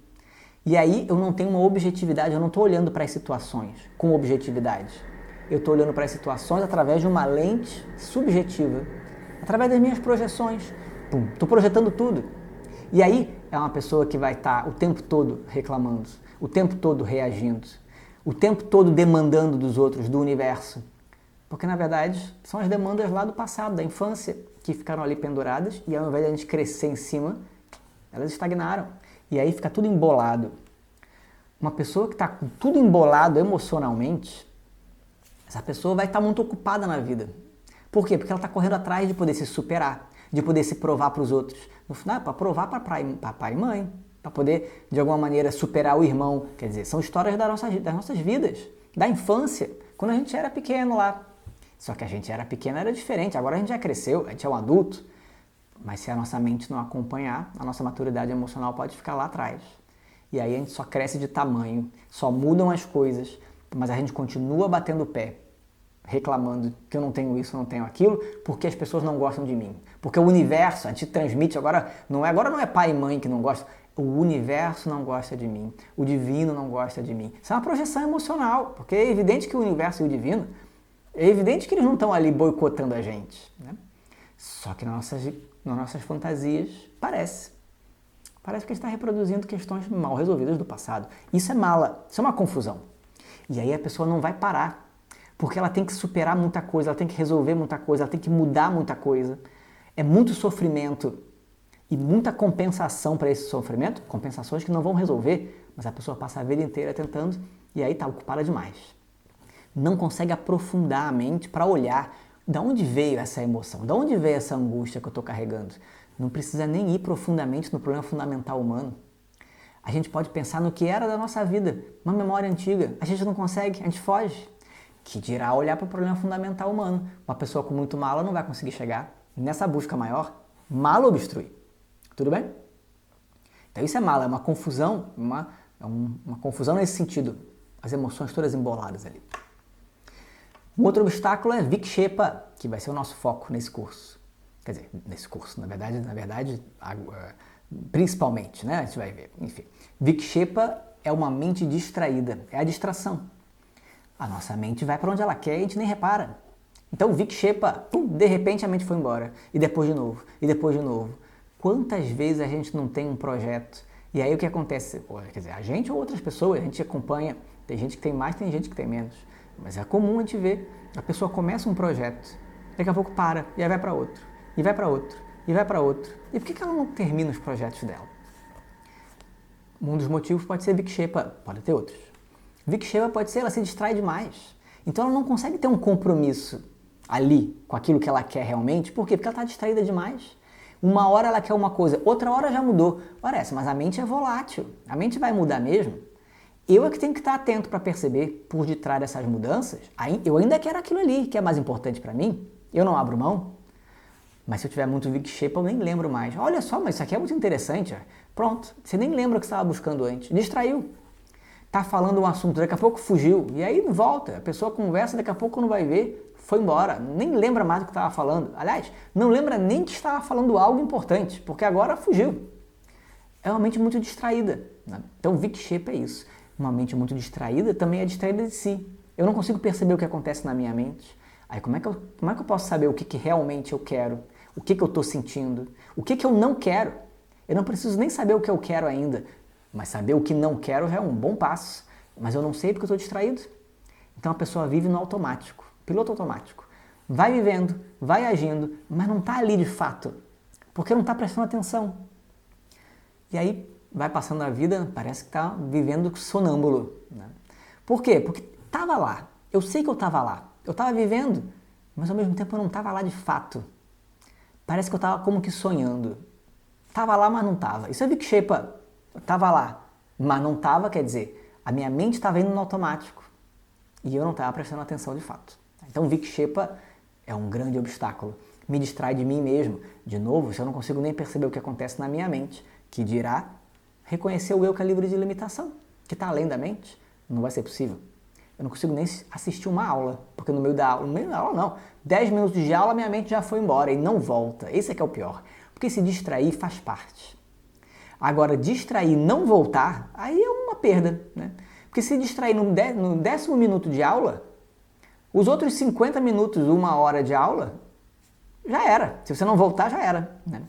E aí eu não tenho uma objetividade, eu não estou olhando para as situações com objetividade. Eu estou olhando para as situações através de uma lente subjetiva, através das minhas projeções. Pum, estou projetando tudo. E aí é uma pessoa que vai estar o tempo todo reclamando, o tempo todo reagindo, o tempo todo demandando dos outros, do universo. Porque na verdade são as demandas lá do passado, da infância, que ficaram ali penduradas e ao invés de a gente crescer em cima, elas estagnaram. E aí fica tudo embolado. Uma pessoa que está com tudo embolado emocionalmente, essa pessoa vai estar muito ocupada na vida. Por quê? Porque ela está correndo atrás de poder se superar, de poder se provar para os outros. No final, é para provar para pai e mãe, para poder, de alguma maneira, superar o irmão. Quer dizer, são histórias das nossas vidas, da infância, quando a gente era pequeno lá. Só que a gente era pequeno, era diferente. Agora a gente já cresceu, a gente é um adulto. Mas se a nossa mente não acompanhar, a nossa maturidade emocional pode ficar lá atrás. E aí a gente só cresce de tamanho, só mudam as coisas, mas a gente continua batendo o pé, reclamando que eu não tenho isso, não tenho aquilo, porque as pessoas não gostam de mim. Porque o universo, a gente transmite agora não é pai e mãe que não gostam, o universo não gosta de mim, o divino não gosta de mim. Isso é uma projeção emocional, porque é evidente que o universo e o divino, é evidente que eles não estão ali boicotando a gente, né? Só que nas nossas fantasias parece que a gente está reproduzindo questões mal resolvidas do passado. Isso é mala, isso é uma confusão. E aí a pessoa não vai parar, porque ela tem que superar muita coisa, ela tem que resolver muita coisa, ela tem que mudar muita coisa. É muito sofrimento e muita compensação para esse sofrimento, compensações que não vão resolver, mas a pessoa passa a vida inteira tentando e aí está ocupada demais. Não consegue aprofundar a mente para olhar de onde veio essa emoção, de onde veio essa angústia que eu estou carregando. Não precisa nem ir profundamente no problema fundamental humano. A gente pode pensar no que era da nossa vida, uma memória antiga. A gente não consegue, a gente foge. Que dirá olhar para o problema fundamental humano. Uma pessoa com muito mala não vai conseguir chegar. Nessa busca maior, mala obstrui. Tudo bem? Então isso é mala, é uma confusão, uma confusão nesse sentido. As emoções todas emboladas ali. Um outro obstáculo é Vikshepa, que vai ser o nosso foco nesse curso. Quer dizer, nesse curso, na verdade, principalmente, né? A gente vai ver. Enfim, Vikshepa é uma mente distraída, é a distração. A nossa mente vai para onde ela quer e a gente nem repara. Então, Vikshepa, de repente a mente foi embora. E depois de novo, e depois de novo. Quantas vezes a gente não tem um projeto? E aí o que acontece? Quer dizer, a gente ou outras pessoas, a gente acompanha. Tem gente que tem mais, tem gente que tem menos. Mas é comum a gente ver, a pessoa começa um projeto, daqui a pouco para, e aí vai para outro, e vai para outro, e vai para outro. E por que ela não termina os projetos dela? Um dos motivos pode ser Vikshepa, pode ter outros. Vikshepa pode ser ela se distrai demais. Então ela não consegue ter um compromisso ali com aquilo que ela quer realmente. Por quê? Porque ela está distraída demais. Uma hora ela quer uma coisa, outra hora já mudou. Parece, mas a mente é volátil. A mente vai mudar mesmo. Eu é que tenho que estar atento para perceber por detrás dessas mudanças. Eu ainda quero aquilo ali, que é mais importante para mim. Eu não abro mão. Mas se eu tiver muito Vikshepa, eu nem lembro mais. Olha só, mas isso aqui é muito interessante. Ó. Pronto, você nem lembra o que você estava buscando antes. Distraiu. Tá falando um assunto, daqui a pouco fugiu. E aí volta. A pessoa conversa, daqui a pouco não vai ver. Foi embora. Nem lembra mais do que estava falando. Aliás, não lembra nem que estava falando algo importante, porque agora fugiu. É uma mente muito distraída. Né? Então, Vikshepa é isso. Uma mente muito distraída também é distraída de si. Eu não consigo perceber o que acontece na minha mente. Aí como é que eu posso saber o que realmente eu quero? O que eu estou sentindo? O que eu não quero? Eu não preciso nem saber o que eu quero ainda. Mas saber o que não quero já é um bom passo. Mas eu não sei porque eu estou distraído. Então a pessoa vive no automático, piloto automático. Vai vivendo, vai agindo, mas não está ali de fato. Porque não está prestando atenção. E aí vai passando a vida, parece que está vivendo sonâmbulo. Né? Por quê? Porque estava lá. Eu sei que eu estava lá. Eu estava vivendo, mas ao mesmo tempo eu não estava lá de fato. Parece que eu estava como que sonhando. Estava lá, mas não estava. Isso é Vikshepa. Eu estava lá, mas não estava, quer dizer, a minha mente estava indo no automático. E eu não estava prestando atenção de fato. Então Vikshepa é um grande obstáculo. Me distrai de mim mesmo. De novo, se eu não consigo nem perceber o que acontece na minha mente, que dirá reconhecer o eu que é livre de limitação, que está além da mente, não vai ser possível. Eu não consigo nem assistir uma aula, porque no meio da aula não, 10 minutos de aula minha mente já foi embora e não volta. Esse é que é o pior, porque se distrair faz parte. Agora, distrair e não voltar, aí é uma perda, né? Porque se distrair no 10º minuto de aula, os outros 50 minutos, 1 hora de aula, já era. Se você não voltar, já era, né?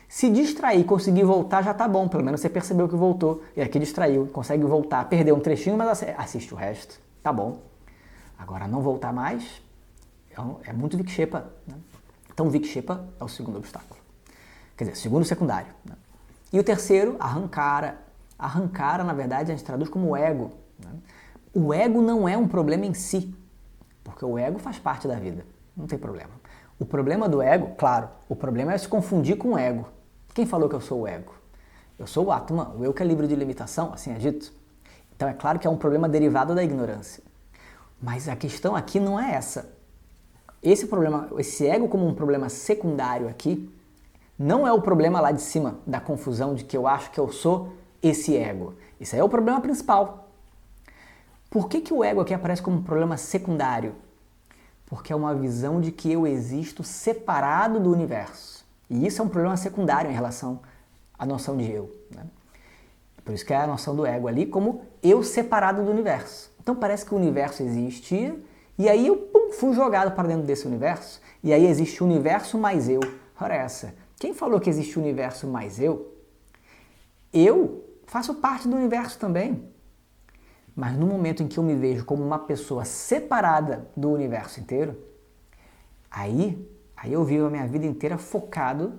Se distrair e conseguir voltar, já tá bom. Pelo menos você percebeu que voltou. E aqui distraiu, consegue voltar. Perdeu um trechinho, mas assiste o resto. Tá bom. Agora, não voltar mais é muito Vikshepa. Né? Então, Vikshepa é o segundo obstáculo. Quer dizer, segundo secundário. Né? E o terceiro, Ahankara. Ahankara, na verdade, a gente traduz como ego. Né? O ego não é um problema em si. Porque o ego faz parte da vida. Não tem problema. O problema do ego, claro, o problema é se confundir com o ego. Quem falou que eu sou o ego? Eu sou o Atman, o eu que é livre de limitação, assim é dito. Então é claro que é um problema derivado da ignorância. Mas a questão aqui não é essa. Esse problema, esse ego como um problema secundário aqui, não é o problema lá de cima, da confusão de que eu acho que eu sou esse ego. Isso aí é o problema principal. Por que o ego aqui aparece como um problema secundário? Porque é uma visão de que eu existo separado do universo. E isso é um problema secundário em relação à noção de eu, né? Por isso que é a noção do ego ali como eu separado do universo. Então parece que o universo existia e aí eu fui jogado para dentro desse universo e aí existe o universo mais eu. Ora essa, quem falou que existe o universo mais eu? Eu faço parte do universo também. Mas no momento em que eu me vejo como uma pessoa separada do universo inteiro, aí eu vivo a minha vida inteira focado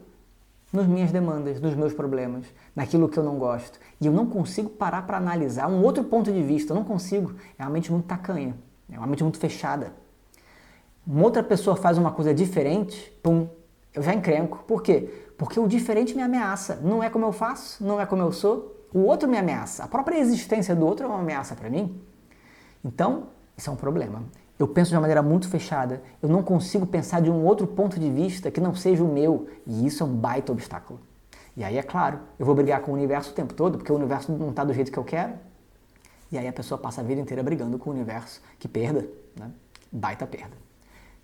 nas minhas demandas, nos meus problemas, naquilo que eu não gosto. E eu não consigo parar para analisar um outro ponto de vista, eu não consigo. É uma mente muito tacanha, é uma mente muito fechada. Uma outra pessoa faz uma coisa diferente, pum, eu já encrenco. Por quê? Porque o diferente me ameaça. Não é como eu faço, não é como eu sou. O outro me ameaça. A própria existência do outro é uma ameaça para mim. Então, isso é um problema. Eu penso de uma maneira muito fechada. Eu não consigo pensar de um outro ponto de vista que não seja o meu. E isso é um baita obstáculo. E aí, é claro, eu vou brigar com o universo o tempo todo, porque o universo não está do jeito que eu quero. E aí a pessoa passa a vida inteira brigando com o universo. Que perda, né? Baita perda.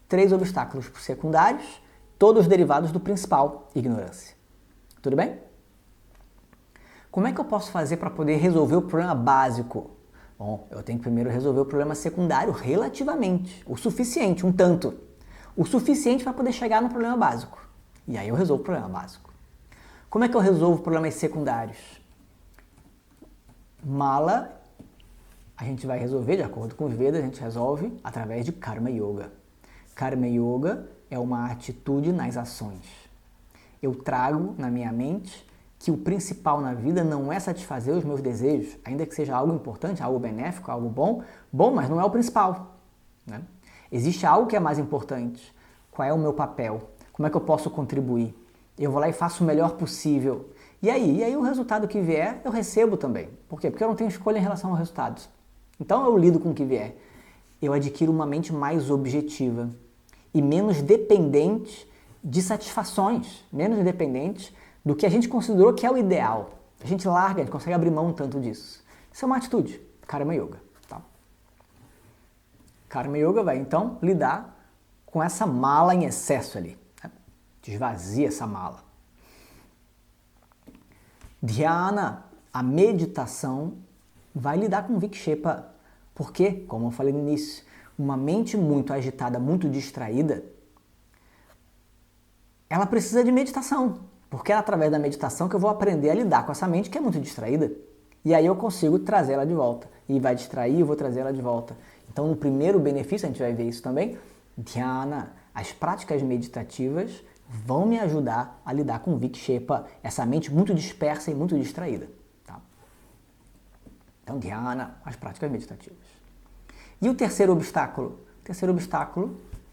3 obstáculos secundários, todos derivados do principal, ignorância. Tudo bem? Como é que eu posso fazer para poder resolver o problema básico? Bom, eu tenho que primeiro resolver o problema secundário relativamente, o suficiente, um tanto. O suficiente para poder chegar no problema básico. E aí eu resolvo o problema básico. Como é que eu resolvo problemas secundários? Mala, a gente vai resolver, de acordo com os Vedas, a gente resolve através de Karma Yoga. Karma Yoga é uma atitude nas ações. Eu trago na minha mente que o principal na vida não é satisfazer os meus desejos, ainda que seja algo importante, algo benéfico, algo bom, mas não é o principal, né? Existe algo que é mais importante. Qual é o meu papel? Como é que eu posso contribuir? Eu vou lá e faço o melhor possível. E aí o resultado que vier, eu recebo também. Por quê? Porque eu não tenho escolha em relação aos resultados. Então eu lido com o que vier. Eu adquiro uma mente mais objetiva e menos dependente de satisfações, menos dependente do que a gente considerou que é o ideal. A gente larga, a gente consegue abrir mão tanto disso. Isso é uma atitude, Karma Yoga. Tá? Karma Yoga vai então lidar com essa mala em excesso ali. Né? Esvazia essa mala. Dhyana, a meditação, vai lidar com Vikshepa. Porque, como eu falei no início, uma mente muito agitada, muito distraída, ela precisa de meditação. Porque é através da meditação que eu vou aprender a lidar com essa mente que é muito distraída. E aí eu consigo trazê-la de volta. E vai distrair, eu vou trazê-la de volta. Então, no primeiro benefício, a gente vai ver isso também, Dhyana, as práticas meditativas vão me ajudar a lidar com Vikshepa, essa mente muito dispersa e muito distraída. Tá? Então, Dhyana, as práticas meditativas. E o terceiro obstáculo?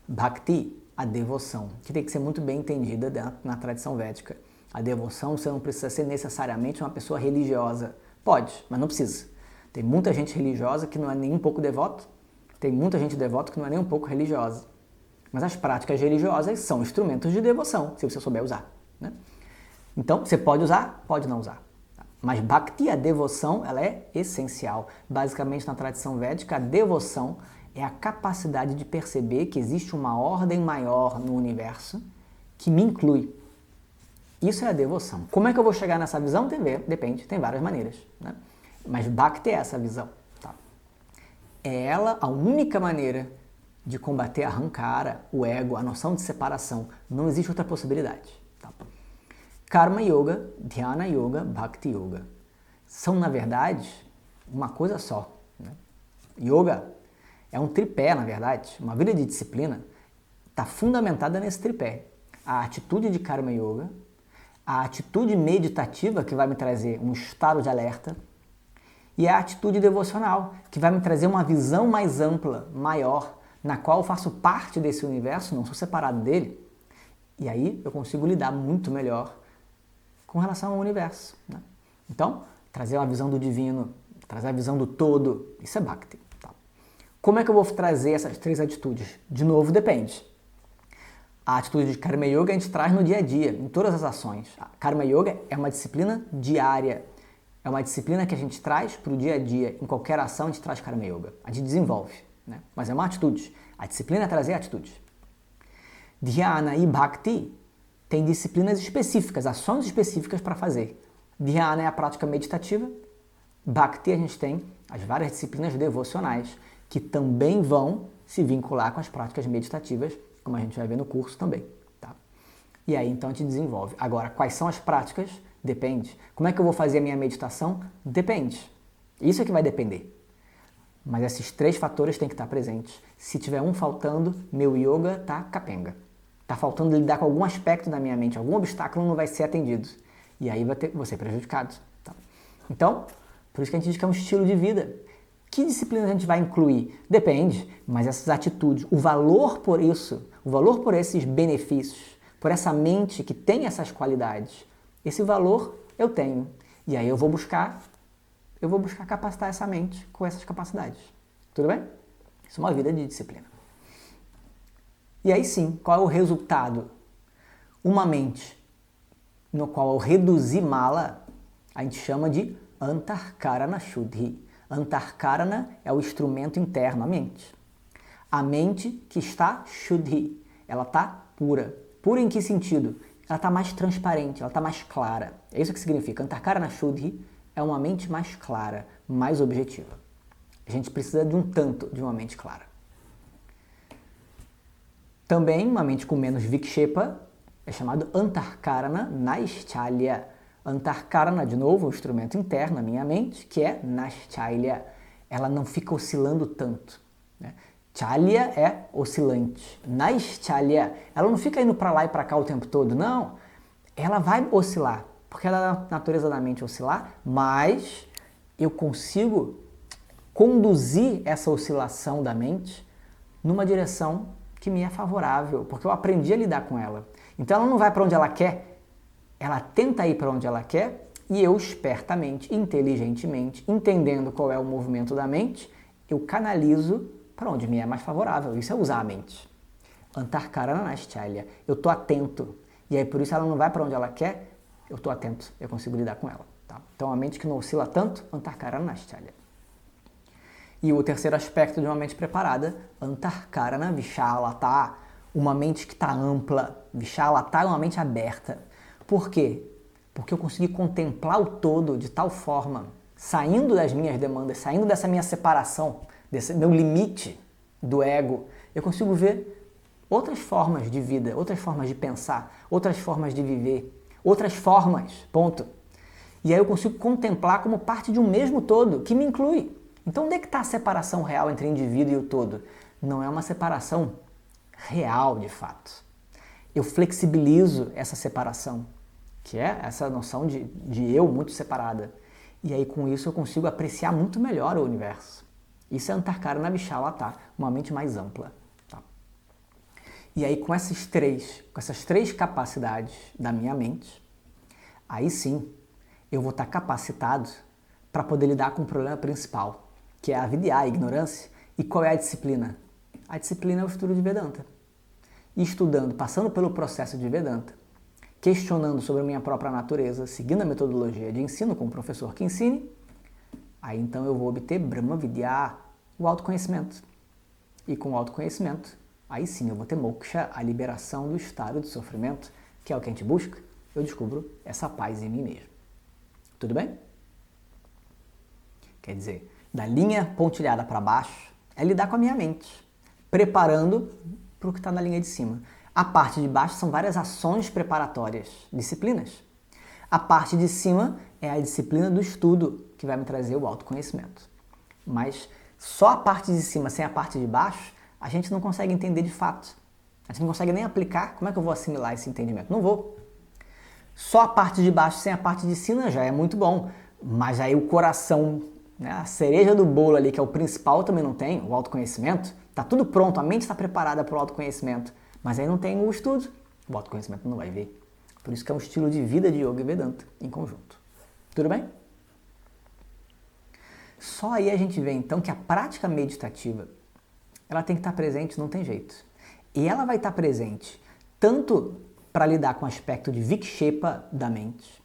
Bhakti, a devoção, que tem que ser muito bem entendida na tradição védica. A devoção, você não precisa ser necessariamente uma pessoa religiosa. Pode, mas não precisa. Tem muita gente religiosa que não é nem um pouco devoto, tem muita gente devota que não é nem um pouco religiosa. Mas as práticas religiosas são instrumentos de devoção, se você souber usar. Né? Então, você pode usar, pode não usar. Mas Bhakti, a devoção, ela é essencial. Basicamente, na tradição védica, a devoção é a capacidade de perceber que existe uma ordem maior no universo que me inclui. Isso é a devoção. Como é que eu vou chegar nessa visão? Depende, tem várias maneiras. Né? Mas Bhakti é essa visão. Tá? É ela a única maneira de combater a Ahankara, o ego, a noção de separação. Não existe outra possibilidade. Tá? Karma Yoga, Dhyana Yoga, Bhakti Yoga. São, na verdade, uma coisa só. Né? Yoga é um tripé, na verdade. Uma vida de disciplina está fundamentada nesse tripé. A atitude de Karma Yoga, a atitude meditativa, que vai me trazer um estado de alerta, e a atitude devocional, que vai me trazer uma visão mais ampla, maior, na qual eu faço parte desse universo, não sou separado dele. E aí eu consigo lidar muito melhor com relação ao universo, né? Então, trazer uma visão do divino, trazer a visão do todo, isso é Bhakti. Tá? Como é que eu vou trazer essas 3 atitudes? De novo, depende. A atitude de Karma Yoga a gente traz no dia a dia, em todas as ações. A Karma Yoga é uma disciplina diária. É uma disciplina que a gente traz para o dia a dia. Em qualquer ação a gente traz Karma Yoga. A gente desenvolve, né? Mas é uma atitude. A disciplina é trazer atitudes. Dhyana e Bhakti tem disciplinas específicas, ações específicas para fazer. Dhyana é a prática meditativa. Bhakti a gente tem as várias disciplinas devocionais que também vão se vincular com as práticas meditativas, como a gente vai ver no curso também. Tá? E aí então a gente desenvolve. Agora, quais são as práticas? Depende. Como é que eu vou fazer a minha meditação? Depende. Isso é que vai depender. Mas esses 3 fatores têm que estar presentes. Se tiver um faltando, meu yoga tá capenga. Tá faltando lidar com algum aspecto da minha mente, algum obstáculo não vai ser atendido. E aí vou ser prejudicado. Tá? Então, por isso que a gente diz que é um estilo de vida. Que disciplinas a gente vai incluir? Depende, mas essas atitudes, o valor por isso, o valor por esses benefícios, por essa mente que tem essas qualidades, esse valor eu tenho. E aí eu vou buscar capacitar essa mente com essas capacidades. Tudo bem? Isso é uma vida de disciplina. E aí sim, qual é o resultado? Uma mente no qual eu reduzi mala, a gente chama de Antarkarana Shuddhi. Antarkarana é o instrumento interno, a mente. A mente que está Shuddhi, ela está pura. Pura em que sentido? Ela está mais transparente, ela está mais clara. É isso que significa. Antarkarana Shuddhi é uma mente mais clara, mais objetiva. A gente precisa de um tanto de uma mente clara. Também uma mente com menos vikshepa é chamado Antarkarana Naishchalya. Antarkarana, de novo, um instrumento interno na minha mente, que é Naishchalya. Ela não fica oscilando tanto. Né? Chalya é oscilante. Naishchalya, ela não fica indo para lá e para cá o tempo todo, não. Ela vai oscilar, porque ela é a natureza da mente oscilar, mas eu consigo conduzir essa oscilação da mente numa direção que me é favorável, porque eu aprendi a lidar com ela. Então ela não vai para onde ela quer, ela tenta ir para onde ela quer e eu espertamente, inteligentemente, entendendo qual é o movimento da mente, eu canalizo para onde me é mais favorável. Isso é usar a mente. Antarkarana Naishchalya. Eu estou atento. E aí por isso ela não vai para onde ela quer, eu estou atento, eu consigo lidar com ela. Tá? Então a mente que não oscila tanto, Antarkarana Naishchalya. E o terceiro aspecto de uma mente preparada, Antarkarana Vishalata, uma mente que está ampla. Vishalata é uma mente aberta. Por quê? Porque eu consegui contemplar o todo de tal forma, saindo das minhas demandas, saindo dessa minha separação, desse meu limite do ego, eu consigo ver outras formas de vida, outras formas de pensar, outras formas de viver, outras formas, ponto. E aí eu consigo contemplar como parte de um mesmo todo, que me inclui. Então onde é que está a separação real entre o indivíduo e o todo? Não é uma separação real, de fato. Eu flexibilizo essa separação, que é essa noção de eu muito separada. E aí com isso eu consigo apreciar muito melhor o universo. Isso é Antarkarana Vishalata, uma mente mais ampla. Tá? E aí com essas três capacidades da minha mente, aí sim eu vou estar capacitado para poder lidar com o problema principal, que é a avidya, a ignorância. E qual é a disciplina? A disciplina é o estudo de Vedanta. E estudando, passando pelo processo de Vedanta, questionando sobre a minha própria natureza, seguindo a metodologia de ensino com o professor que ensine, aí então eu vou obter Brahma Vidya, o autoconhecimento. E com o autoconhecimento, aí sim eu vou ter moksha, a liberação do estado de sofrimento, que é o que a gente busca, eu descubro essa paz em mim mesmo. Tudo bem? Quer dizer, da linha pontilhada para baixo é lidar com a minha mente, preparando para o que está na linha de cima. A parte de baixo são várias ações preparatórias, disciplinas. A parte de cima é a disciplina do estudo, que vai me trazer o autoconhecimento. Mas só a parte de cima sem a parte de baixo, a gente não consegue entender de fato. A gente não consegue nem aplicar. Como é que eu vou assimilar esse entendimento? Não vou. Só a parte de baixo sem a parte de cima já é muito bom. Mas aí o coração, né, a cereja do bolo ali, que é o principal, eu também não tem, o autoconhecimento. Está tudo pronto, a mente está preparada para o autoconhecimento. Mas aí não tem o estudo, O autoconhecimento não vai ver. Por isso que é um estilo de vida de Yoga e Vedanta em conjunto. Tudo bem? Só aí a gente vê então que a prática meditativa ela tem que estar presente, não tem jeito. E ela vai estar presente tanto para lidar com o aspecto de vikshepa da mente,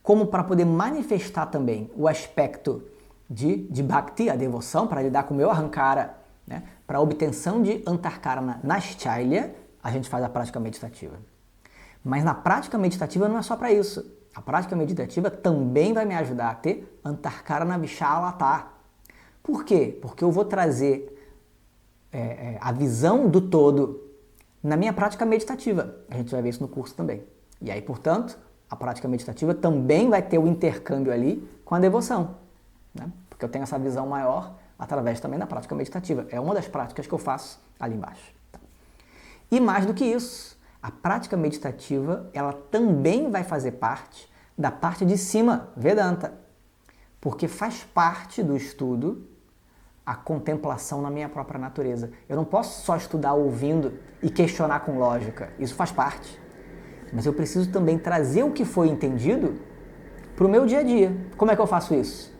como para poder manifestar também o aspecto de bhakti, a devoção, para lidar com o meu ahankara, né? Para a obtenção de antarkarana naschalya, a gente faz a prática meditativa. Mas na prática meditativa não é só para isso. A prática meditativa também vai me ajudar a ter antarkarana vishalata. Por quê? Porque eu vou trazer a visão do todo na minha prática meditativa. A gente vai ver isso no curso também. E aí, portanto, a prática meditativa também vai ter o intercâmbio ali com a devoção, né? Porque eu tenho essa visão maior através também da prática meditativa. É uma das práticas que eu faço ali embaixo. Tá? E mais do que isso, a prática meditativa, ela também vai fazer parte da parte de cima, Vedanta, porque faz parte do estudo a contemplação na minha própria natureza. Eu não posso só estudar ouvindo e questionar com lógica, isso faz parte. Mas eu preciso também trazer o que foi entendido para o meu dia a dia. Como é que eu faço isso?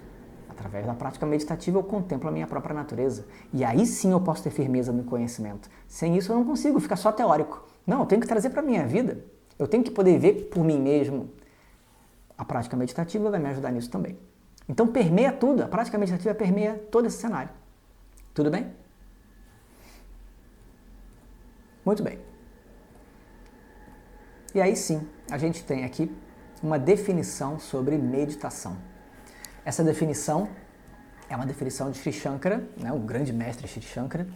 Através da prática meditativa eu contemplo a minha própria natureza. E aí sim eu posso ter firmeza no conhecimento. Sem isso eu não consigo, fica só teórico. Não, eu tenho que trazer para a minha vida. Eu tenho que poder ver por mim mesmo. A prática meditativa vai me ajudar nisso também. Então permeia tudo, a prática meditativa permeia todo esse cenário. Tudo bem? Muito bem. E aí sim, a gente tem aqui uma definição sobre meditação. Essa definição é uma definição de Sri Shankara, né, o grande mestre Sri Shankara.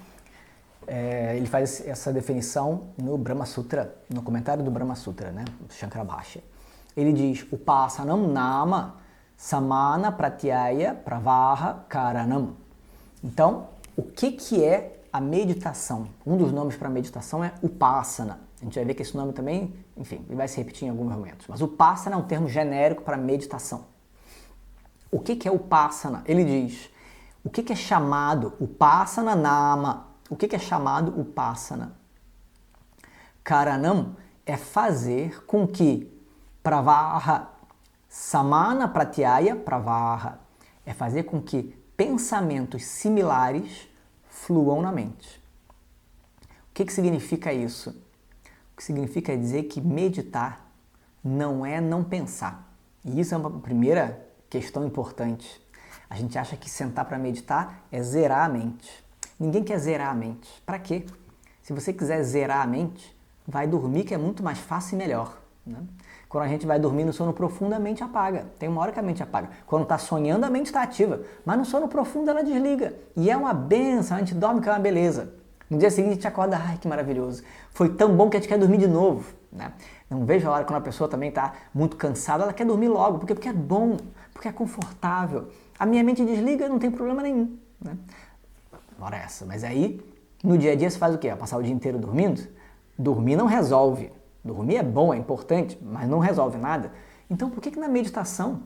Ele faz essa definição no Brahma Sutra, no comentário do Brahma Sutra, né, Shankara Bhashya. Ele diz, Upasanam nama samana pratyaya pravaha karanam. Então, o que é a meditação? Um dos nomes para meditação é Upasana. A gente vai ver que esse nome também, enfim, vai se repetir em alguns momentos. Mas Upasana é um termo genérico para meditação. O que é Upasana? Ele diz, o que é chamado Upasana nama? O que é chamado Upasana? Karanam é fazer com que Pravaha samana pratyaya pravaha é fazer com que pensamentos similares fluam na mente. O que significa isso? O que significa dizer que meditar não é não pensar. E isso é uma primeira questão importante. A gente acha que sentar para meditar é zerar a mente. Ninguém quer zerar a mente. Para quê? Se você quiser zerar a mente, vai dormir, que é muito mais fácil e melhor, né? Quando a gente vai dormir no sono profundo, a mente apaga. Tem uma hora que a mente apaga. Quando está sonhando, a mente está ativa. Mas no sono profundo, ela desliga. E é uma benção, a gente dorme que é uma beleza. No dia seguinte, a gente acorda, ai, que maravilhoso. Foi tão bom que a gente quer dormir de novo, né? Não vejo a hora quando a pessoa também está muito cansada, ela quer dormir logo. Por quê? Porque é bom, porque é confortável. A minha mente desliga, não tem problema nenhum, né? Ora essa. Mas aí, no dia a dia, você faz o quê? Passar o dia inteiro dormindo? Dormir não resolve. Dormir é bom, é importante, mas não resolve nada. Então, por que na meditação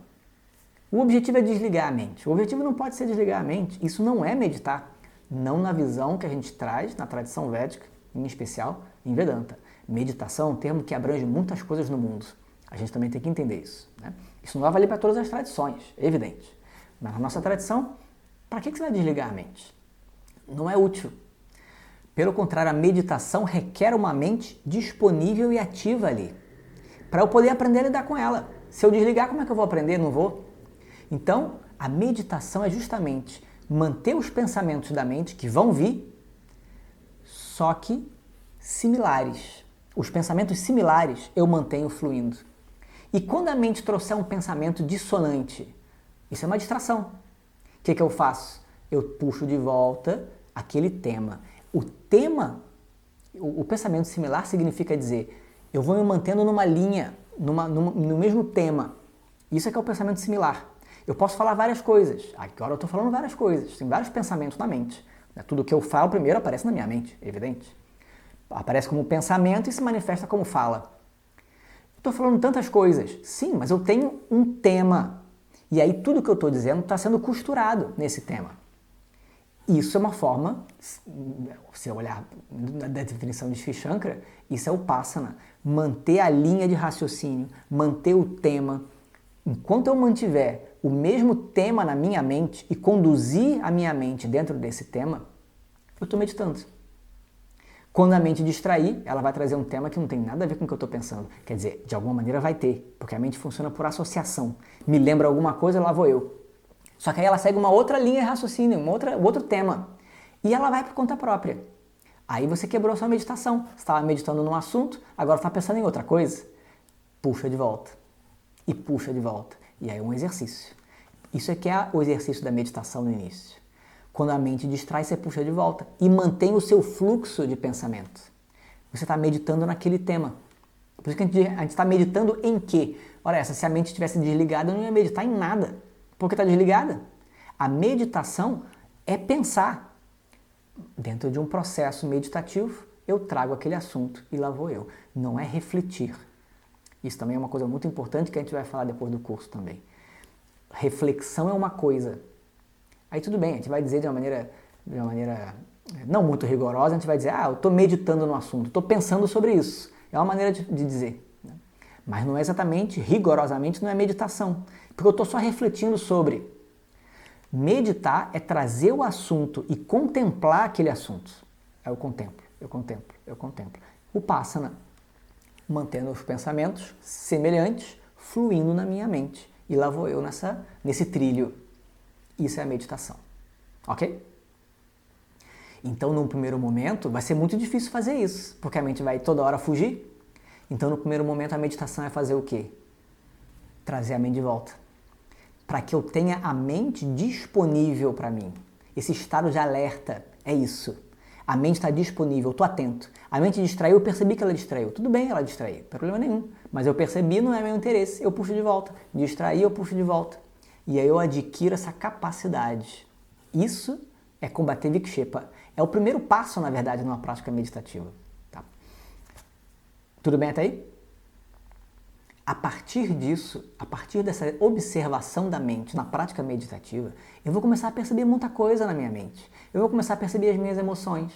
o objetivo é desligar a mente? O objetivo não pode ser desligar a mente. Isso não é meditar. Não na visão que a gente traz na tradição védica, em especial em Vedanta. Meditação é um termo que abrange muitas coisas no mundo. A gente também tem que entender isso, né? Isso não vai valer para todas as tradições, é evidente. Mas na nossa tradição, para que você vai desligar a mente? Não é útil. Pelo contrário, a meditação requer uma mente disponível e ativa ali, para eu poder aprender a lidar com ela. Se eu desligar, como é que eu vou aprender? Não vou. Então, a meditação é justamente manter os pensamentos da mente que vão vir, só que similares. Os pensamentos similares eu mantenho fluindo. E quando a mente trouxer um pensamento dissonante, isso é uma distração. O que eu faço? Eu puxo de volta aquele tema. O tema, o pensamento similar significa dizer, eu vou me mantendo numa linha, no mesmo tema. Isso é que é o pensamento similar. Eu posso falar várias coisas. Agora eu estou falando várias coisas. Tem vários pensamentos na mente. Tudo que eu falo primeiro aparece na minha mente, é evidente. Aparece como pensamento e se manifesta como fala. Estou falando tantas coisas. Sim, mas eu tenho um tema. E aí tudo que eu estou dizendo está sendo costurado nesse tema. Isso é uma forma, se eu olhar da definição de Sri Shankara, isso é Upasana. manter a linha de raciocínio, manter o tema. Enquanto eu mantiver o mesmo tema na minha mente e conduzir a minha mente dentro desse tema, eu estou meditando. Quando a mente distrair, ela vai trazer um tema que não tem nada a ver com o que eu estou pensando. Quer dizer, de alguma maneira vai ter, porque a mente funciona por associação. Me lembra alguma coisa, lá vou eu. Só que aí ela segue uma outra linha de raciocínio, outro tema. E ela vai por conta própria. Aí você quebrou a sua meditação. Você estava meditando num assunto, agora está pensando em outra coisa. Puxa de volta. E puxa de volta. E aí é um exercício. Isso é que é o exercício da meditação no início. Quando a mente distrai, você puxa de volta e mantém o seu fluxo de pensamento. Você está meditando naquele tema. Por isso que a gente está meditando em quê? Ora, se a mente estivesse desligada, eu não ia meditar em nada. Por que está desligada? A meditação é pensar. Dentro de um processo meditativo, eu trago aquele assunto e lá vou eu. Não é refletir. Isso também é uma coisa muito importante que a gente vai falar depois do curso também. Reflexão é uma coisa. Aí tudo bem, a gente vai dizer de uma maneira não muito rigorosa, a gente vai dizer, eu estou meditando no assunto, estou pensando sobre isso. É uma maneira de dizer. Né? Mas não é exatamente, rigorosamente, não é meditação. Porque eu estou só refletindo sobre. Meditar é trazer o assunto e contemplar aquele assunto. Eu contemplo, eu contemplo, eu contemplo. Upasana, mantendo os pensamentos semelhantes, fluindo na minha mente. E lá vou eu nesse trilho. Isso é a meditação, ok? Então, num primeiro momento, vai ser muito difícil fazer isso, porque a mente vai toda hora fugir. Então, no primeiro momento, a meditação é fazer o quê? Trazer a mente de volta. Para que eu tenha a mente disponível para mim. Esse estado de alerta, é isso. A mente está disponível, eu estou atento. A mente distraiu, eu percebi que ela distraiu. Tudo bem ela distraiu, não tem problema nenhum. Mas eu percebi, não é meu interesse, eu puxo de volta. Distraí, eu puxo de volta. E aí eu adquiro essa capacidade. Isso é combater Vikshepa. É o primeiro passo, na verdade, numa prática meditativa. Tá? Tudo bem até aí? A partir disso, a partir dessa observação da mente na prática meditativa, eu vou começar a perceber muita coisa na minha mente. Eu vou começar a perceber as minhas emoções.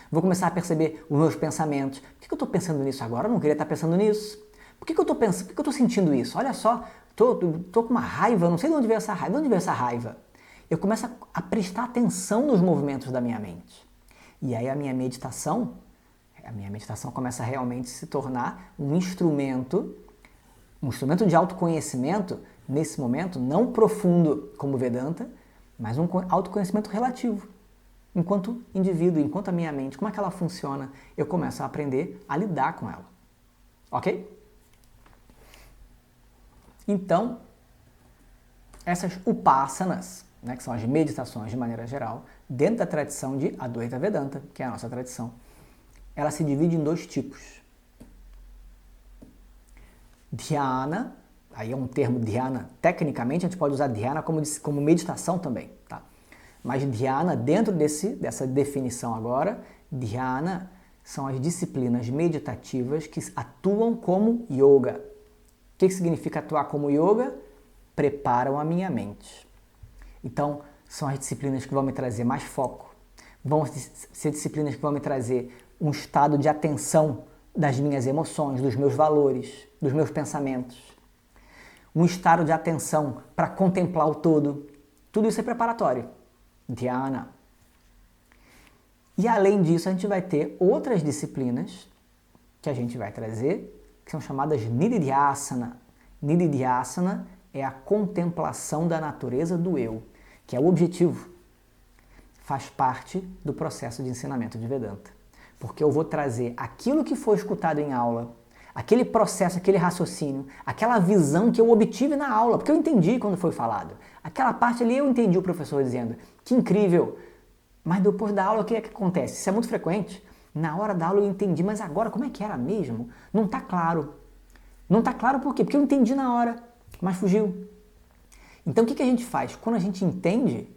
Vou começar a perceber os meus pensamentos. Por que eu estou pensando nisso agora? Eu não queria estar pensando nisso. Por que eu estou pensando? Por que eu estou sentindo isso? Olha só, tô com uma raiva, não sei de onde veio essa raiva. De onde veio essa raiva? Eu começo a prestar atenção nos movimentos da minha mente. E aí a minha meditação começa a realmente se tornar um instrumento de autoconhecimento, nesse momento, não profundo como Vedanta, mas um autoconhecimento relativo. Enquanto indivíduo, enquanto a minha mente, como é que ela funciona, eu começo a aprender a lidar com ela. Ok? Então, essas upasanas, né, que são as meditações de maneira geral, dentro da tradição de Advaita Vedanta, que é a nossa tradição, ela se divide em dois tipos. Dhyana, aí é um termo dhyana, tecnicamente a gente pode usar dhyana como meditação também, tá? Mas dhyana, dentro dessa definição agora, dhyana são as disciplinas meditativas que atuam como yoga. O que significa atuar como yoga? Preparam a minha mente. Então, são as disciplinas que vão me trazer mais foco, vão ser disciplinas que vão me trazer um estado de atenção das minhas emoções, dos meus valores, dos meus pensamentos. Um estado de atenção para contemplar o todo. Tudo isso é preparatório. Dhyana. E além disso, a gente vai ter outras disciplinas que a gente vai trazer, que são chamadas Nididhyasana. Nididhyasana é a contemplação da natureza do eu, que é o objetivo. Faz parte do processo de ensinamento de Vedanta. Porque eu vou trazer aquilo que foi escutado em aula, aquele processo, aquele raciocínio, aquela visão que eu obtive na aula, porque eu entendi quando foi falado. Aquela parte ali eu entendi o professor dizendo, que incrível, mas depois da aula o que é que acontece? Isso é muito frequente. Na hora da aula eu entendi, mas agora como é que era mesmo? Não está claro. Não está claro por quê? Porque eu entendi na hora, mas fugiu. Então o que a gente faz? Quando a gente entende,